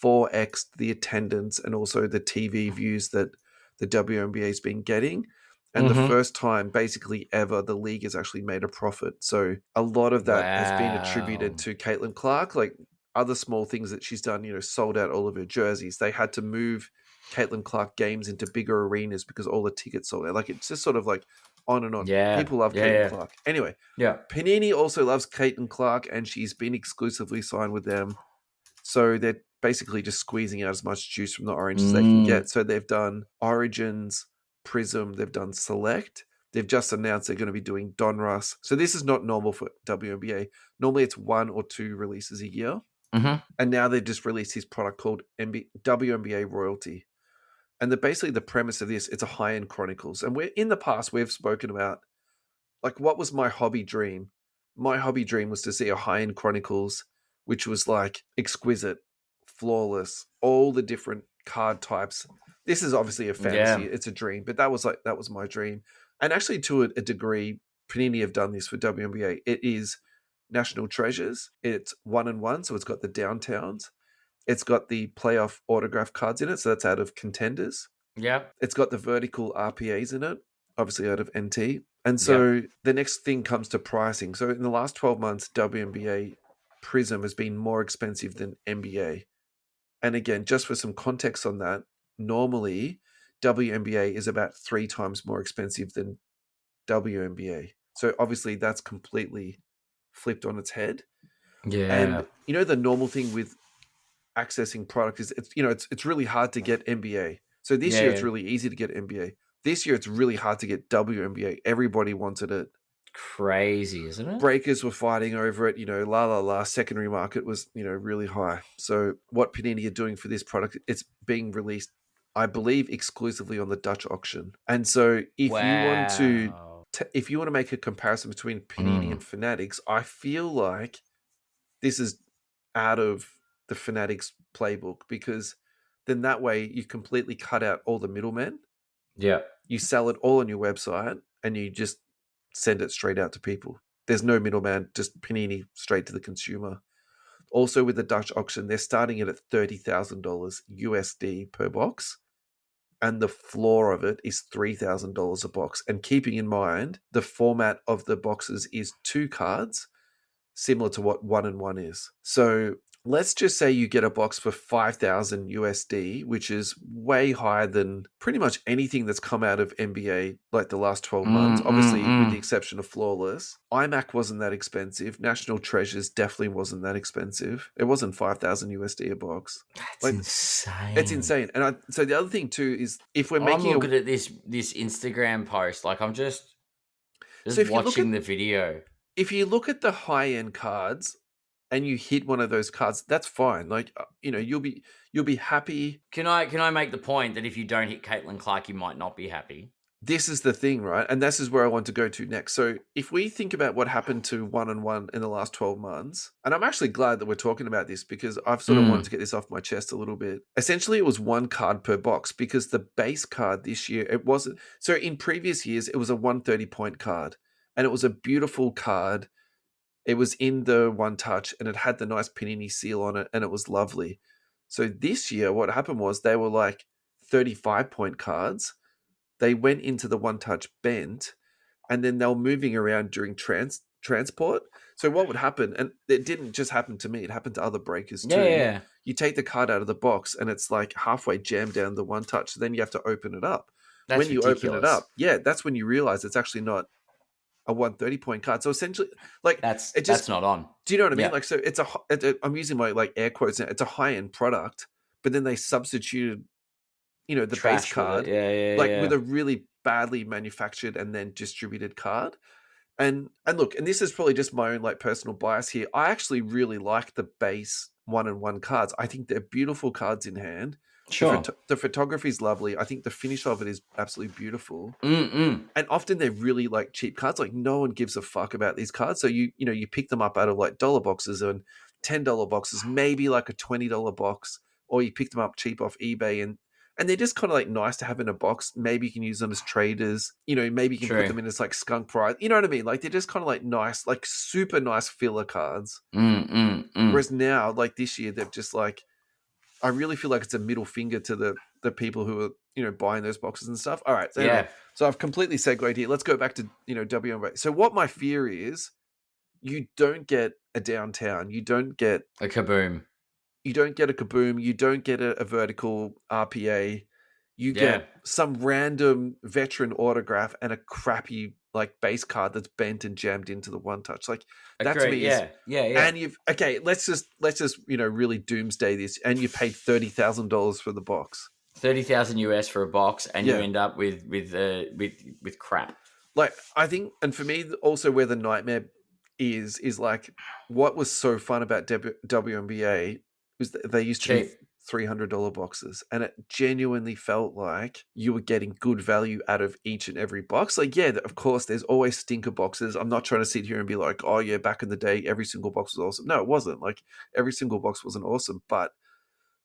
4x the attendance and also the TV views that the WNBA has been getting. And the first time, basically ever, the league has actually made a profit. So a lot of that has been attributed to Caitlin Clark. Like, other small things that she's done, sold out all of her jerseys. They had to move Caitlin Clark games into bigger arenas because all the tickets sold out. Like, it's just sort of like on and on.
Yeah.
People love Caitlin Clark. Anyway, Panini also loves Caitlin Clark, and she's been exclusively signed with them. So they're basically just squeezing out as much juice from the orange as they can get. So they've done Origins, Prism, they've done Select. They've just announced they're going to be doing Donruss. So this is not normal for WNBA. Normally it's 1 or 2 releases a year. And now they've just released this product called WNBA Royalty. And basically the premise of this, it's a high-end Chronicles. And in the past, we've spoken about, like, what was my hobby dream? My hobby dream was to see a high-end Chronicles, which was like exquisite, flawless, all the different card types. This is obviously a fantasy. It's a dream, but that was my dream. And actually, to a degree, Panini have done this for WNBA. It is National Treasures. It's 1-1, so it's got the downtowns. It's got the playoff autograph cards in it, so that's out of Contenders.
Yeah.
It's got the vertical RPAs in it, obviously out of NT. And so the next thing comes to pricing. So in the last 12 months, WNBA Prism has been more expensive than NBA. And again, just for some context on that, normally WNBA is about 3 times more expensive than WNBA. So obviously that's completely flipped on its head.
Yeah.
And you know, the normal thing with accessing product is it's really hard to get NBA. So this year it's really easy to get NBA. This year it's really hard to get WNBA. Everybody wanted it.
Crazy, isn't it?
Breakers were fighting over it, secondary market was, really high. So what Panini are doing for this product, it's being released, I believe, exclusively on the Dutch auction. And so if you want to make a comparison between Panini and Fanatics, I feel like this is out of the Fanatics playbook, because then that way you completely cut out all the middlemen.
Yeah.
You sell it all on your website and you just send it straight out to people. There's no middleman, just Panini straight to the consumer. Also with the Dutch auction, they're starting it at $30,000 USD per box. And the floor of it is $3,000 a box. And keeping in mind, the format of the boxes is 2 cards, similar to what 1-1 is. So let's just say you get a box for $5,000 USD, which is way higher than pretty much anything that's come out of NBA like the last 12 months, obviously with the exception of Flawless. iMac wasn't that expensive. National Treasures definitely wasn't that expensive. It wasn't $5,000 USD a box.
That's insane.
It's insane. And so the other thing too is if we're
I'm looking at this Instagram post, like I'm just watching the video.
If you look at the high-end cards and you hit one of those cards, that's fine. Like, you'll be happy.
Can I make the point that if you don't hit Caitlin Clark, you might not be happy?
This is the thing, right? And this is where I want to go to next. So if we think about what happened to 1-1 in the last 12 months, and I'm actually glad that we're talking about this because I've sort of wanted to get this off my chest a little bit. Essentially, it was 1 card per box because the base card this year, it wasn't. So in previous years, it was a 130-point card. And it was a beautiful card. It was in the One Touch and it had the nice Panini seal on it and it was lovely. So this year, what happened was they were like 35-point cards. They went into the One Touch bent and then they were moving around during transport. So what would happen, and it didn't just happen to me, it happened to other breakers too.
Yeah.
You take the card out of the box and it's like halfway jammed down the One Touch. So then you have to open it up.
That's
when
ridiculous.
You open it up, that's when you realize it's actually not a 130-point card. So essentially, like
that's not on.
Do you know what I mean? Like, so I'm using my like air quotes now. It's a high-end product, but then they substituted, the
Trash
base card, with a really badly manufactured and then distributed card. And look, and this is probably just my own like personal bias here. I actually really like the base 1-1 cards. I think they're beautiful cards in hand.
Sure.
The photography is lovely. I think the finish of it is absolutely beautiful.
And
often they're really like cheap cards. Like no one gives a fuck about these cards. So you pick them up out of like dollar boxes and $10 boxes, maybe like a $20 box, or you pick them up cheap off eBay and they're just kind of like nice to have in a box. Maybe you can use them as traders. Maybe you can put them in as like skunk prize. You know what I mean? Like they're just kind of like nice, like super nice filler cards. Whereas now, like this year, they've just like, I really feel like it's a middle finger to the people who are, buying those boxes and stuff. All right. So, anyway, so I've completely segued here. Let's go back to, WNBA. So what my fear is, you don't get a downtown. You don't get
a kaboom.
You don't get a kaboom. You don't get a vertical RPA. You get some random veteran autograph and a crappy like base card that's bent and jammed into the One Touch. Like that to me is And let's just really doomsday this. And you paid $30,000 for the box.
30,000 US for a box, and you end up with crap.
Like I think, and for me also where the nightmare is like what was so fun about WNBA was that they used to be $300 boxes, and it genuinely felt like you were getting good value out of each and every box. Like, of course, there's always stinker boxes. I'm not trying to sit here and be like, oh yeah, back in the day, every single box was awesome. No, it wasn't. Like every single box wasn't awesome, but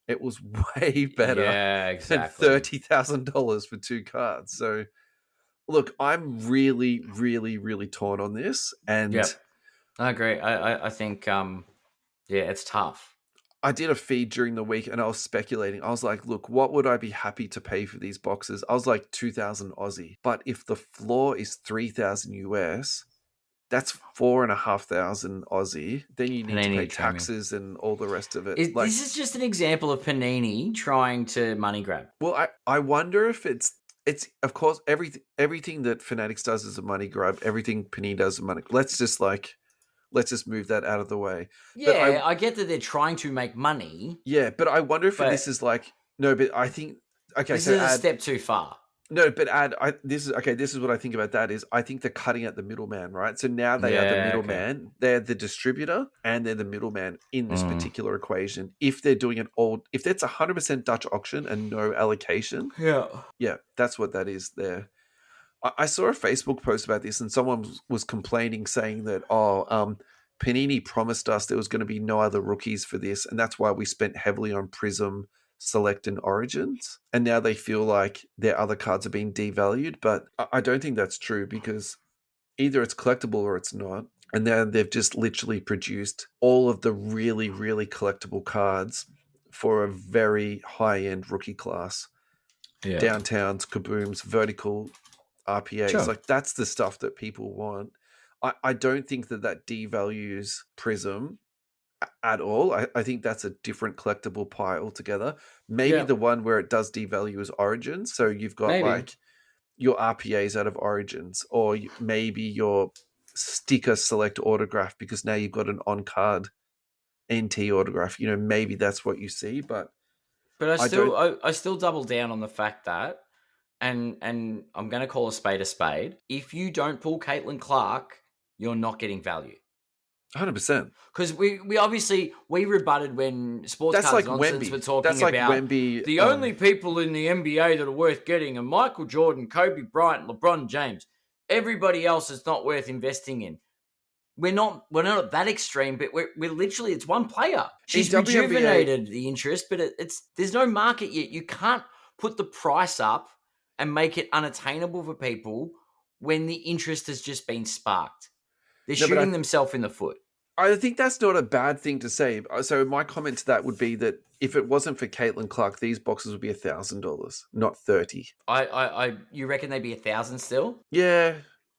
it was way better than $30,000 for 2 cards. So, look, I'm really, really, really torn on this, and
I agree. I think, it's tough.
I did a feed during the week and I was speculating. I was like, look, what would I be happy to pay for these boxes? I was like 2,000 Aussie. But if the floor is 3,000 US, that's 4,500 Aussie. Then you need to pay taxes and all the rest of it.
This is just an example of Panini trying to money grab.
Well, I wonder if it's of course everything that Fanatics does is a money grab. Everything Panini does is a money. Let's just move that out of the way.
Yeah, I get that they're trying to make money.
Yeah, but I wonder if this is like no. But I think
this is a step too far.
No, but this is what I think about that is I think they're cutting out the middleman, right? So now they are the middleman. Okay. They're the distributor and they're the middleman in this particular equation. If they're doing it all, if that's 100% Dutch auction and no allocation, yeah, that's what that is there. I saw a Facebook post about this and someone was complaining saying that, Panini promised us there was going to be no other rookies for this and that's why we spent heavily on Prism, Select and Origins, and now they feel like their other cards are being devalued, but I don't think that's true because either it's collectible or it's not, and then they've just literally produced all of the really, really collectible cards for a very high-end rookie class. Yeah. Downtowns, kabooms, vertical RPAs, sure. Like that's the stuff that people want. I don't think that devalues Prism at all. I think that's a different collectible pie altogether. Maybe the one where it does devalue is Origins. So you've got like your RPAs out of Origins, or maybe your sticker select autograph because now you've got an on-card NT autograph. You know, maybe that's what you see, but
I still double down on the fact that, and I'm going to call a spade. If you don't pull Caitlin Clark, you're not getting value.
100%.
Because we obviously rebutted when Sports Cards Nonsense were talking about
Wemby,
the only people in the NBA that are worth getting are Michael Jordan, Kobe Bryant, LeBron James. Everybody else is not worth investing in. We're not at that extreme, but we're literally, it's one player. She's rejuvenated the interest, but there's no market yet. You can't put the price up and make it unattainable for people when the interest has just been sparked. They're shooting themselves in the foot.
I think that's not a bad thing to say. So my comment to that would be that if it wasn't for Caitlin Clark, these boxes would be $1,000, not $30.
You reckon they'd be $1,000 still?
Yeah,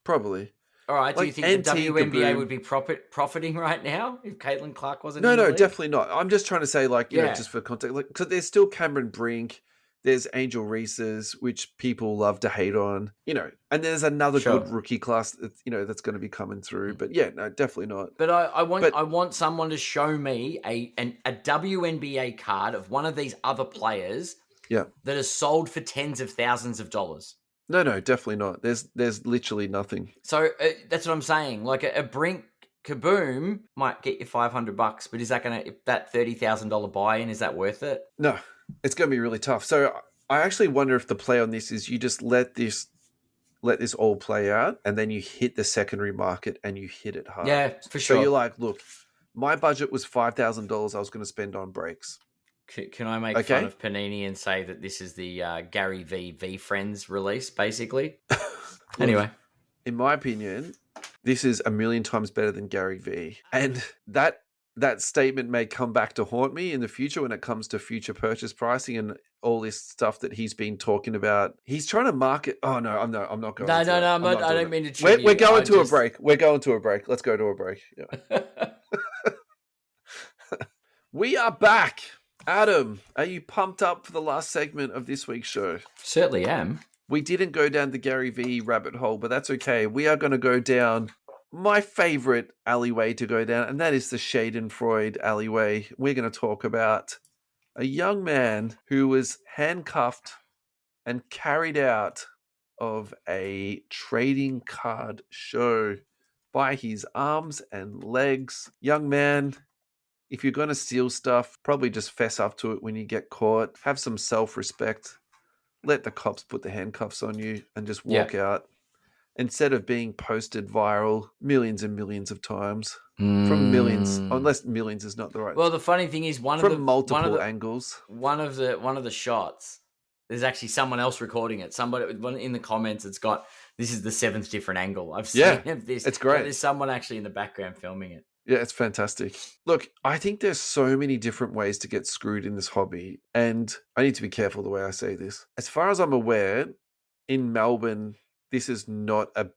probably.
All right. Do you think the WNBA would be profiting right now if Caitlin Clark wasn't?
No, definitely not. I'm just trying to say, like, you know, just for context, like, because there's still Cameron Brink. There's Angel Reese's, which people love to hate on, you know, and there's another good rookie class that, you know, that's going to be coming through. But yeah, no, definitely not.
But I want someone to show me a WNBA card of one of these other players that is sold for tens of thousands of dollars.
No, definitely not. There's literally nothing.
So that's what I'm saying. Like a Brink Kaboom might get you $500, but is that that $30,000 buy-in, is that worth it?
No. It's going to be really tough. So I actually wonder if the play on this is you just let this all play out and then you hit the secondary market and you hit it hard.
Yeah, for sure.
So you're like, look, my budget was $5,000 I was going to spend on breaks.
Can I make fun of Panini and say that this is the Gary V Friends release, basically? Anyway.
In my opinion, this is a million times better than Gary V. And that statement may come back to haunt me in the future when it comes to future purchase pricing and all this stuff that he's been talking about. He's trying to market. Oh no, I'm not going. No,
I don't mean to trigger you.
We're going to a break. We're going to a break. Let's go to a break. Yeah. We are back. Adam, are you pumped up for the last segment of this week's show?
Certainly am.
We didn't go down the Gary V rabbit hole, but that's okay. We are going to go down my favorite alleyway to go down, and that is the Schadenfreude alleyway. We're going to talk about a young man who was handcuffed and carried out of a trading card show by his arms and legs. Young man, if you're going to steal stuff, probably just fess up to it when you get caught. Have some self-respect. Let the cops put the handcuffs on you and just walk out. Instead of being posted viral millions and millions of times from millions, unless millions is not the right.
Well, the funny thing is, multiple angles. One of the shots there's actually someone else recording it. Somebody in the comments, it's got, this is the 7th different angle I've seen of this.
It's great.
There's someone actually in the background filming it.
Yeah, it's fantastic. Look, I think there's so many different ways to get screwed in this hobby, and I need to be careful the way I say this. As far as I'm aware, in Melbourne, this is not a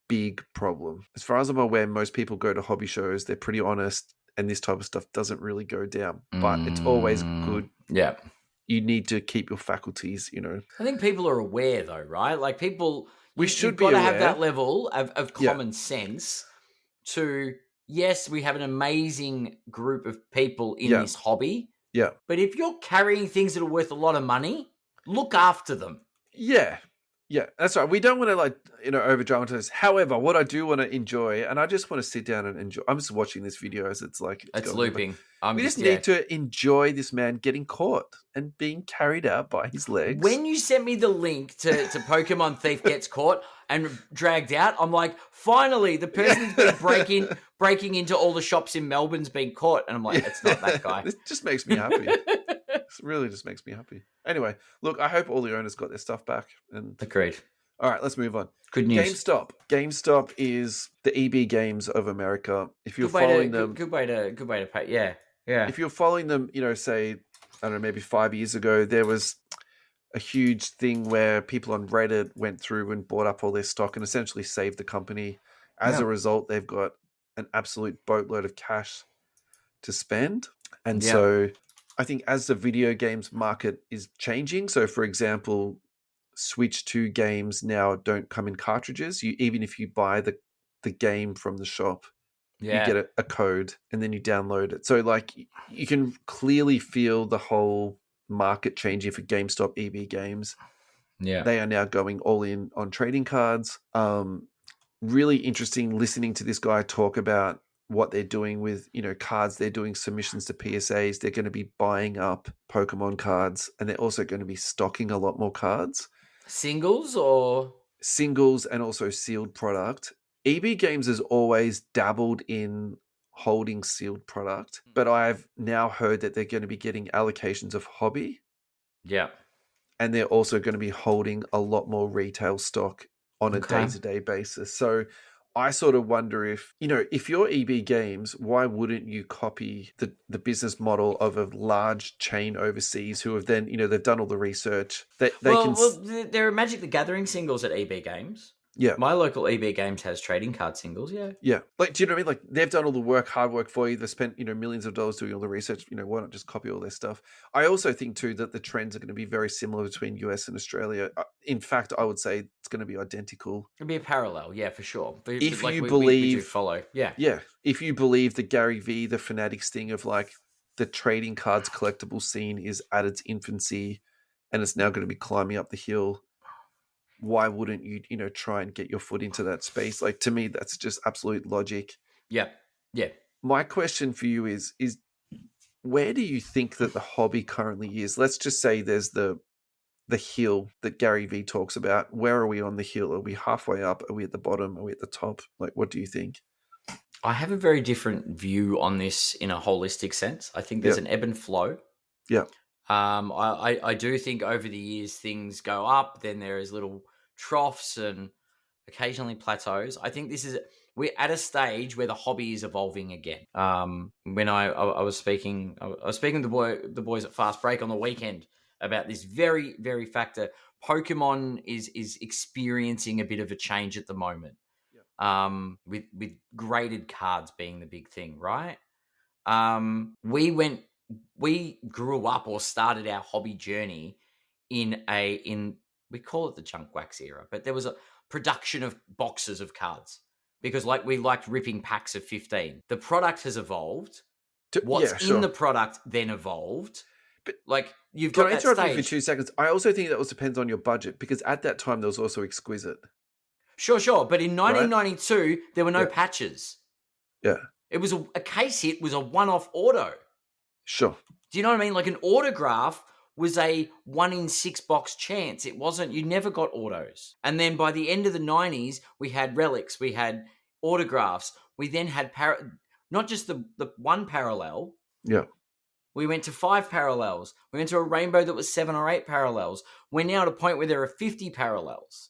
big problem. As far as I'm aware, most people go to hobby shows, they're pretty honest, and this type of stuff doesn't really go down. But it's always good.
Yeah.
You need to keep your faculties,
I think people are aware, though, right? Like, people...
We should be
aware.
You've got
to have that level of common sense to... Yes, we have an amazing group of people in this hobby.
Yeah.
But if you're carrying things that are worth a lot of money, look after them.
Yeah. Yeah, that's right. We don't want to over dramatize. However, what I do want to enjoy, and I just want to sit down and enjoy. I'm just watching this video as it's
looping.
We just need to enjoy this man getting caught and being carried out by his legs.
When you sent me the link to Pokemon Thief Gets Caught and dragged out, I'm like, finally, the person who's been breaking into all the shops in Melbourne's been caught. And I'm like, it's not that guy.
This just makes me happy. This really just makes me happy. Anyway, look, I hope all the owners got their stuff back. And
agreed.
All right, let's move on.
Good news.
GameStop. GameStop is the EB Games of America. If you're following them,
good way to pay. Yeah.
If you're following them, say, I don't know, maybe 5 years ago, there was a huge thing where people on Reddit went through and bought up all their stock and essentially saved the company. As a result, they've got an absolute boatload of cash to spend. And so I think as the video games market is changing, so for example, Switch 2 games now don't come in cartridges. Even if you buy the game from the shop, you get a code and then you download it. So like you can clearly feel the whole market changing for GameStop EB Games.
Yeah.
They are now going all in on trading cards. Really interesting listening to this guy talk about what they're doing with, cards. They're doing submissions to PSAs. They're going to be buying up Pokemon cards, and they're also going to be stocking a lot more cards.
Singles and also sealed product. EB Games has always dabbled in holding sealed product, but I've now heard that they're going to be getting allocations of hobby. Yeah.
And they're also going to be holding a lot more retail stock on a day-to-day basis. So I sort of wonder if you're EB Games, why wouldn't you copy the business model of a large chain overseas who have then, they've done all the research.
There are Magic the Gathering singles at EB Games.
Yeah.
My local EB Games has trading card singles, yeah.
Yeah. Like, do you know what I mean? Like, they've done all the hard work for you. They've spent, millions of dollars doing all the research. Why not just copy all their stuff? I also think, too, that the trends are going to be very similar between US and Australia. In fact, I would say it's going to be identical.
It'll be a parallel, yeah, for sure. But
if
like
you
we
believe...
follow, yeah.
Yeah. If you believe the Gary V, the Fanatics thing of, like, the trading cards collectible scene is at its infancy and it's now going to be climbing up the hill, why wouldn't you, try and get your foot into that space? Like, to me, that's just absolute logic.
Yeah. Yeah.
My question for you is where do you think that the hobby currently is? Let's just say there's the hill that Gary V talks about. Where are we on the hill? Are we halfway up? Are we at the bottom? Are we at the top? Like, what do you think?
I have a very different view on this in a holistic sense. I think there's an ebb and flow.
Yeah.
I do think over the years things go up, then there is little troughs and occasionally plateaus. I think we're at a stage where the hobby is evolving again. When I was speaking with the boys at Fast Break on the weekend about this very, very factor. Pokemon is experiencing a bit of a change at the moment. With graded cards being the big thing, right? We grew up or started our hobby journey in we call it the junk wax era, but there was a production of boxes of cards because we liked ripping packs of 15. The product has evolved. What's in the product then evolved. But you've got that stage. Can I interrupt
you for 2 seconds? I also think that also depends on your budget because at that time there was also Exquisite.
Sure. But in 1992, there were no patches.
Yeah.
It was a case hit was a one-off auto.
Sure.
Do you know what I mean? Like an autograph was a 1 in 6 box chance. It wasn't, you never got autos. And then by the end of the 90s, we had relics, we had autographs. We then had not just the one parallel.
Yeah.
We went to 5 parallels. We went to a rainbow that was 7 or 8 parallels. We're now at a point where there are 50 parallels.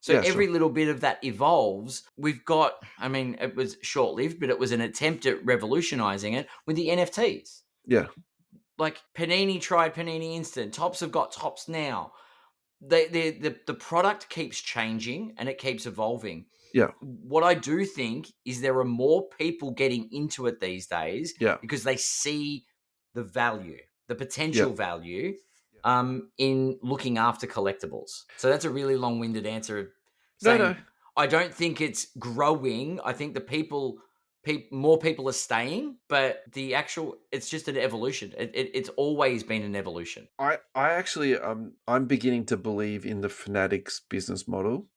So every little bit of that evolves. We've got, I mean, it was short-lived, but it was an attempt at revolutionizing it with the NFTs.
Yeah.
Like Panini tried Panini Instant. Topps have got Topps now. The product keeps changing and it keeps evolving.
Yeah.
What I do think is there are more people getting into it these days because they see the value, the potential value in looking after collectibles. So that's a really long-winded answer. No. I don't think it's growing. I think more people are staying, but it's just an evolution. It's always been an evolution.
I actually, I'm beginning to believe in the Fanatics business model.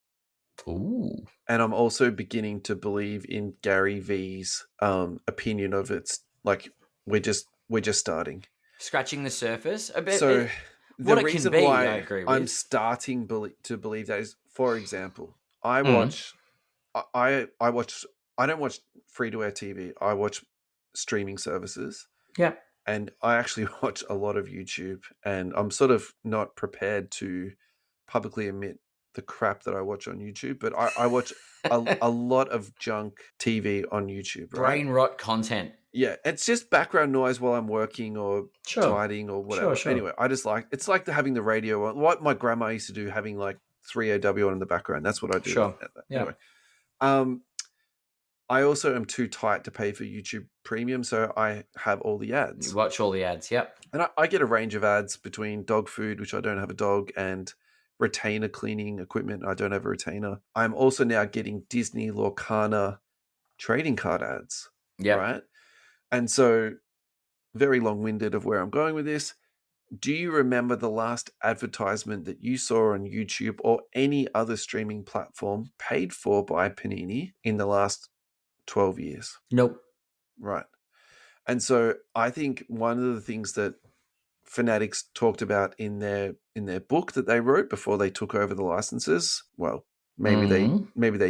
Ooh.
And I'm also beginning to believe in Gary V's opinion of it's like we're just starting.
Scratching the surface a bit.
So the reason why
I agree with.
I'm starting to believe that is, for example, I watch. I don't watch free-to-air TV. I watch streaming services.
Yeah.
And I actually watch a lot of YouTube, and I'm sort of not prepared to publicly admit the crap that I watch on YouTube, but I watch a lot of junk TV on YouTube, right?
Brain rot content.
Yeah, it's just background noise while I'm working or tidying or whatever.
Sure.
Anyway, it's like having the radio on. What my grandma used to do, having like 3AW on in the background. That's what I do.
Sure.
Anyway, I also am too tight to pay for YouTube Premium, so I have all the ads.
You watch all the ads, yep.
And I get a range of ads between dog food, which I don't have a dog, and retainer cleaning equipment. I don't have a retainer. I'm also now getting Disney Lorcana trading card ads.
Yeah.
Right? And so, very long-winded of where I'm going with this. Do you remember the last advertisement that you saw on YouTube or any other streaming platform paid for by Panini in the last 12 years?
Nope.
Right. And so I think one of the things that Fanatics talked about in their book that they wrote before they took over the licenses, well, maybe they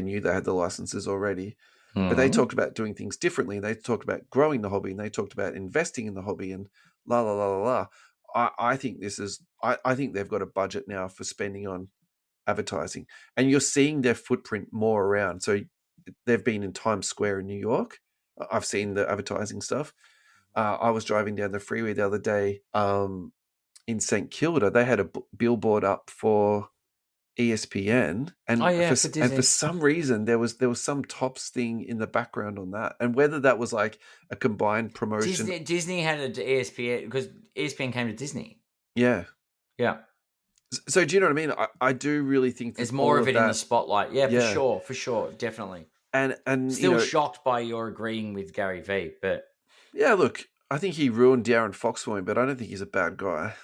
knew they had the licenses already, but they talked about doing things differently. They talked about growing the hobby, and they talked about investing in the hobby, and la la la la la. I think I think they've got a budget now for spending on advertising, and you're seeing their footprint more around. So they've been in Times Square in New York. I've seen the advertising stuff. I was driving down the freeway the other day in St. Kilda. They had a billboard up for ESPN, and for some reason there was some Topps thing in the background on that, and whether that was like a combined promotion.
Disney had an ESPN because ESPN came to Disney.
Yeah. So do you know what I mean? I do really think
there's more of it in the spotlight. Yeah, for sure, definitely.
And
still shocked by your agreeing with Gary V, but
yeah, look, I think he ruined Darren Fox for me, but I don't think he's a bad guy.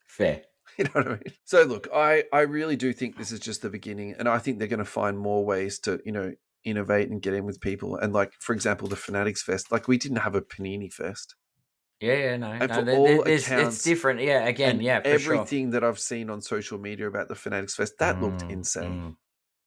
Fair.
You know what I mean? So look, I really do think this is just the beginning, and I think they're going to find more ways to, innovate and get in with people. And like, for example, the Fanatics Fest, like we didn't have a Panini Fest.
It's different. Yeah, again, for
everything that I've seen on social media about the Fanatics Fest, that looked insane.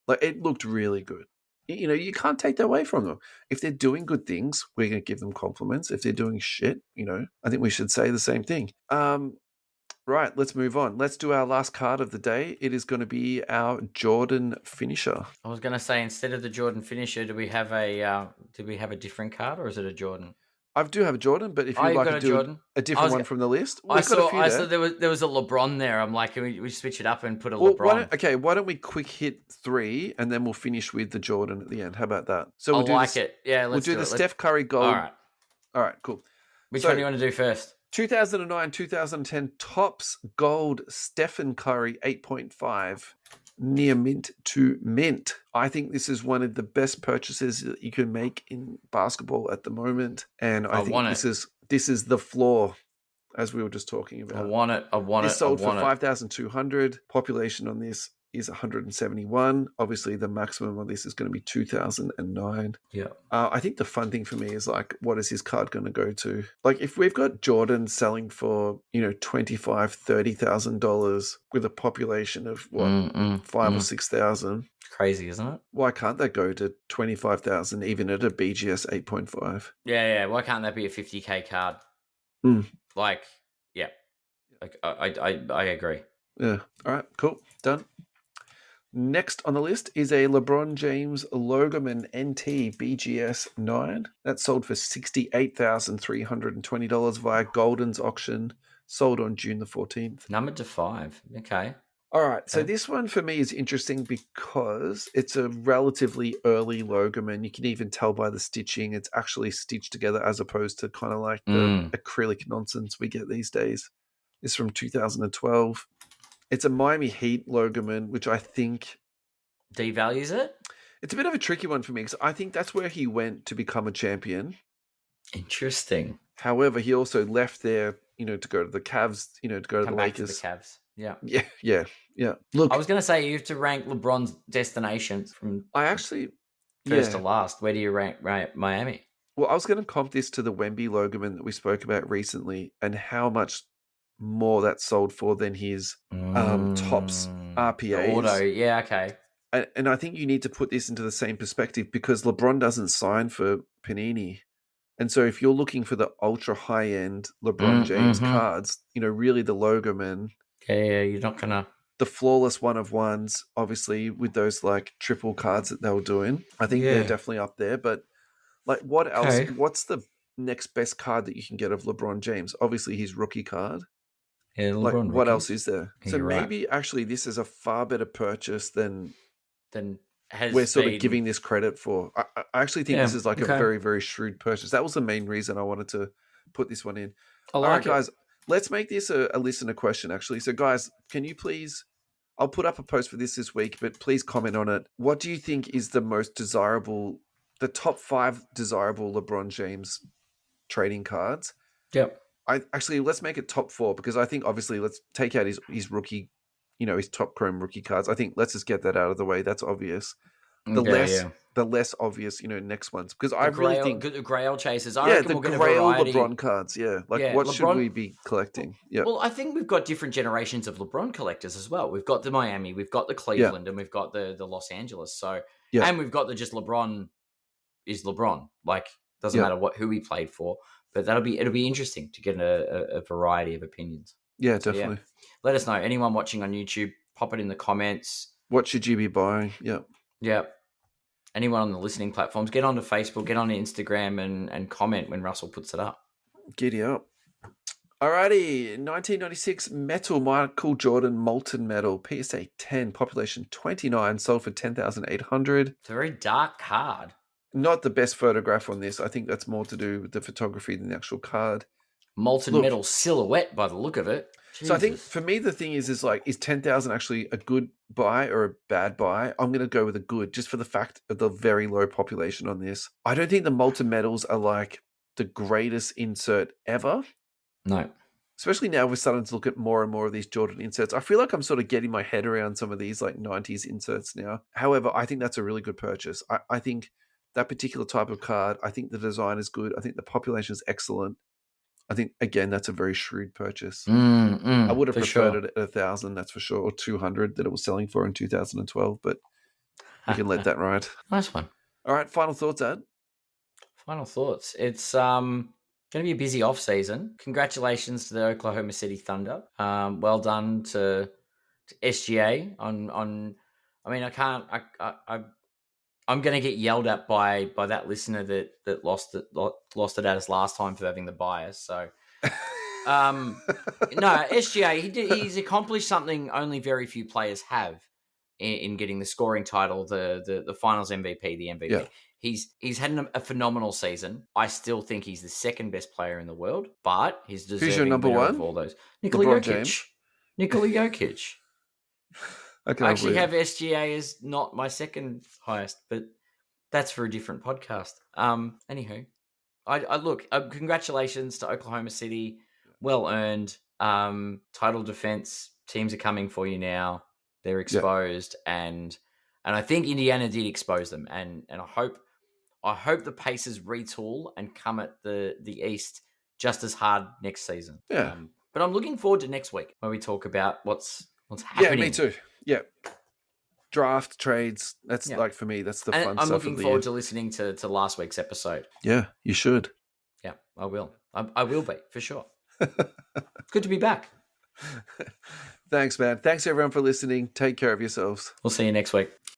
Like it looked really good. You can't take that away from them. If they're doing good things, we're going to give them compliments. If they're doing shit, I think we should say the same thing. Right, let's move on. Let's do our last card of the day. It is going to be our Jordan finisher.
I was going to say, instead of the Jordan finisher, do we have a different card, or is it a Jordan?
I do have a Jordan, but if you'd like to do a different one from the list,
I saw there was a LeBron there. I'm like, can we switch it up and put a LeBron?
Why don't we quick hit 3 and then we'll finish with the Jordan at the end? How about that? So
we'll it. Yeah,
we'll do the Steph Curry gold. All right, cool.
Which one do you want to do first?
2009-2010 Topps Gold Stephen Curry 8.5 near mint to mint. I think this is one of the best purchases that you can make in basketball at the moment, and I think this is the floor, as we were just talking about.
I want it.
This sold for 5,200. Population on this is 171. Obviously, the maximum on this is going to be 2,009.
Yeah.
I think the fun thing for me is like, what is his card going to go to? Like, if we've got Jordan selling for $25,000-$30,000 with a population of 5 or 6,000,
crazy, isn't it?
Why can't that go to 25,000 even at a BGS 8.5?
Yeah. Why can't that be a 50K card? Like, yeah, like I agree.
Yeah. All right. Cool. Done. Next on the list is a LeBron James Logoman NT BGS 9. That sold for $68,320 via Golden's auction. Sold on June the 14th.
Numbered to 5. Okay.
All right. So this one for me is interesting because it's a relatively early Logoman. You can even tell by the stitching. It's actually stitched together as opposed to kind of like the acrylic nonsense we get these days. It's from 2012. It's a Miami Heat Logoman, which I think
devalues it.
It's a bit of a tricky one for me because I think that's where he went to become a champion.
Interesting.
However, he also left there, to go to the Cavs, to go to the Lakers.
To the Cavs. Yeah.
Yeah. Look,
I was going to say you have to rank LeBron's destinations from first to last. Where do you rank Miami?
Well, I was going to comp this to the Wemby Logoman that we spoke about recently and how much more that sold for than his tops RPAs.
Auto, yeah, okay.
And I think you need to put this into the same perspective because LeBron doesn't sign for Panini. And so if you're looking for the ultra high-end LeBron James cards, really the Logoman.
Yeah, you're not going to...
The flawless one-of-ones, obviously, with those, like, triple cards that they were doing. I think they're definitely up there. But, like, what else? Okay. What's the next best card that you can get of LeBron James? Obviously, his rookie card.
Yeah, LeBron
like, what else is there?
Yeah,
so maybe, actually, this is a far better purchase than
has
we're sort of giving this credit for. I actually think this is like a very, very shrewd purchase. That was the main reason I wanted to put this one in. All right, guys, let's make this a listener question, actually. So, guys, can you please... I'll put up a post for this week, but please comment on it. What do you think is the most desirable, the top 5 desirable LeBron James trading cards?
Yep.
Let's make it top 4 because I think obviously let's take out his rookie, his top chrome rookie cards. I think let's just get that out of the way. That's obvious. The less obvious, next ones because I really think
the Grail chasers.
I reckon we'll get a variety. LeBron cards. Yeah, what LeBron, should we be collecting? Yeah.
Well, I think we've got different generations of LeBron collectors as well. We've got the Miami, we've got the Cleveland, and we've got the Los Angeles. So and we've got the just LeBron is LeBron. Like doesn't matter who he played for. But it'll be interesting to get a variety of opinions.
Yeah, definitely. So,
let us know. Anyone watching on YouTube, pop it in the comments.
What should you be buying?
Yeah. Anyone on the listening platforms, get onto Facebook, get on Instagram and comment when Russell puts it up.
Giddy up. Alrighty, 1996 metal Michael Jordan Molten Metal PSA 10, population 29, sold for $10,800.
It's a very dark card.
Not the best photograph on this. I think that's more to do with the photography than the actual card.
Molten metal silhouette by the look of it. Jesus.
So I think for me, the thing is like, is 10,000 actually a good buy or a bad buy? I'm going to go with a good, just for the fact of the very low population on this. I don't think the molten metals are like the greatest insert ever.
No.
Especially now we're starting to look at more and more of these Jordan inserts. I feel like I'm sort of getting my head around some of these like 90s inserts now. However, I think that's a really good purchase. I think that particular type of card, I think the design is good. I think the population is excellent. I think, again, that's a very shrewd purchase. I would have preferred it at 1,000, that's for sure, or 200 that it was selling for in 2012, but we can let that ride.
Nice one.
All right, final thoughts, Ad?
Final thoughts. It's going to be a busy off-season. Congratulations to the Oklahoma City Thunder. Well done to SGA on. I mean, I'm going to get yelled at by that listener that lost it at us last time for having the bias. So, no, SGA, he's accomplished something only very few players have in getting the scoring title, the Finals MVP, the MVP. Yeah. He's had a phenomenal season. I still think he's the second best player in the world, but he's deserving.
Who's your number one?
Of all those, Nikola Jokic. Nikola Jokic. I actually have SGA as not my second highest, but that's for a different podcast. Anywho, I look, congratulations to Oklahoma City. Well earned. Title defense teams are coming for you now. They're exposed, and I think Indiana did expose them, and I hope the Pacers retool and come at the East just as hard next season.
Yeah.
But I'm looking forward to next week when we talk about what's happening.
Yeah, me too. Yeah. Draft, trades. That's like, for me, that's the fun stuff.
I'm looking forward to listening to last week's episode.
Yeah, you should.
Yeah, I will. I will be, for sure. Good to be back.
Thanks, man. Thanks, everyone, for listening. Take care of yourselves.
We'll see you next week.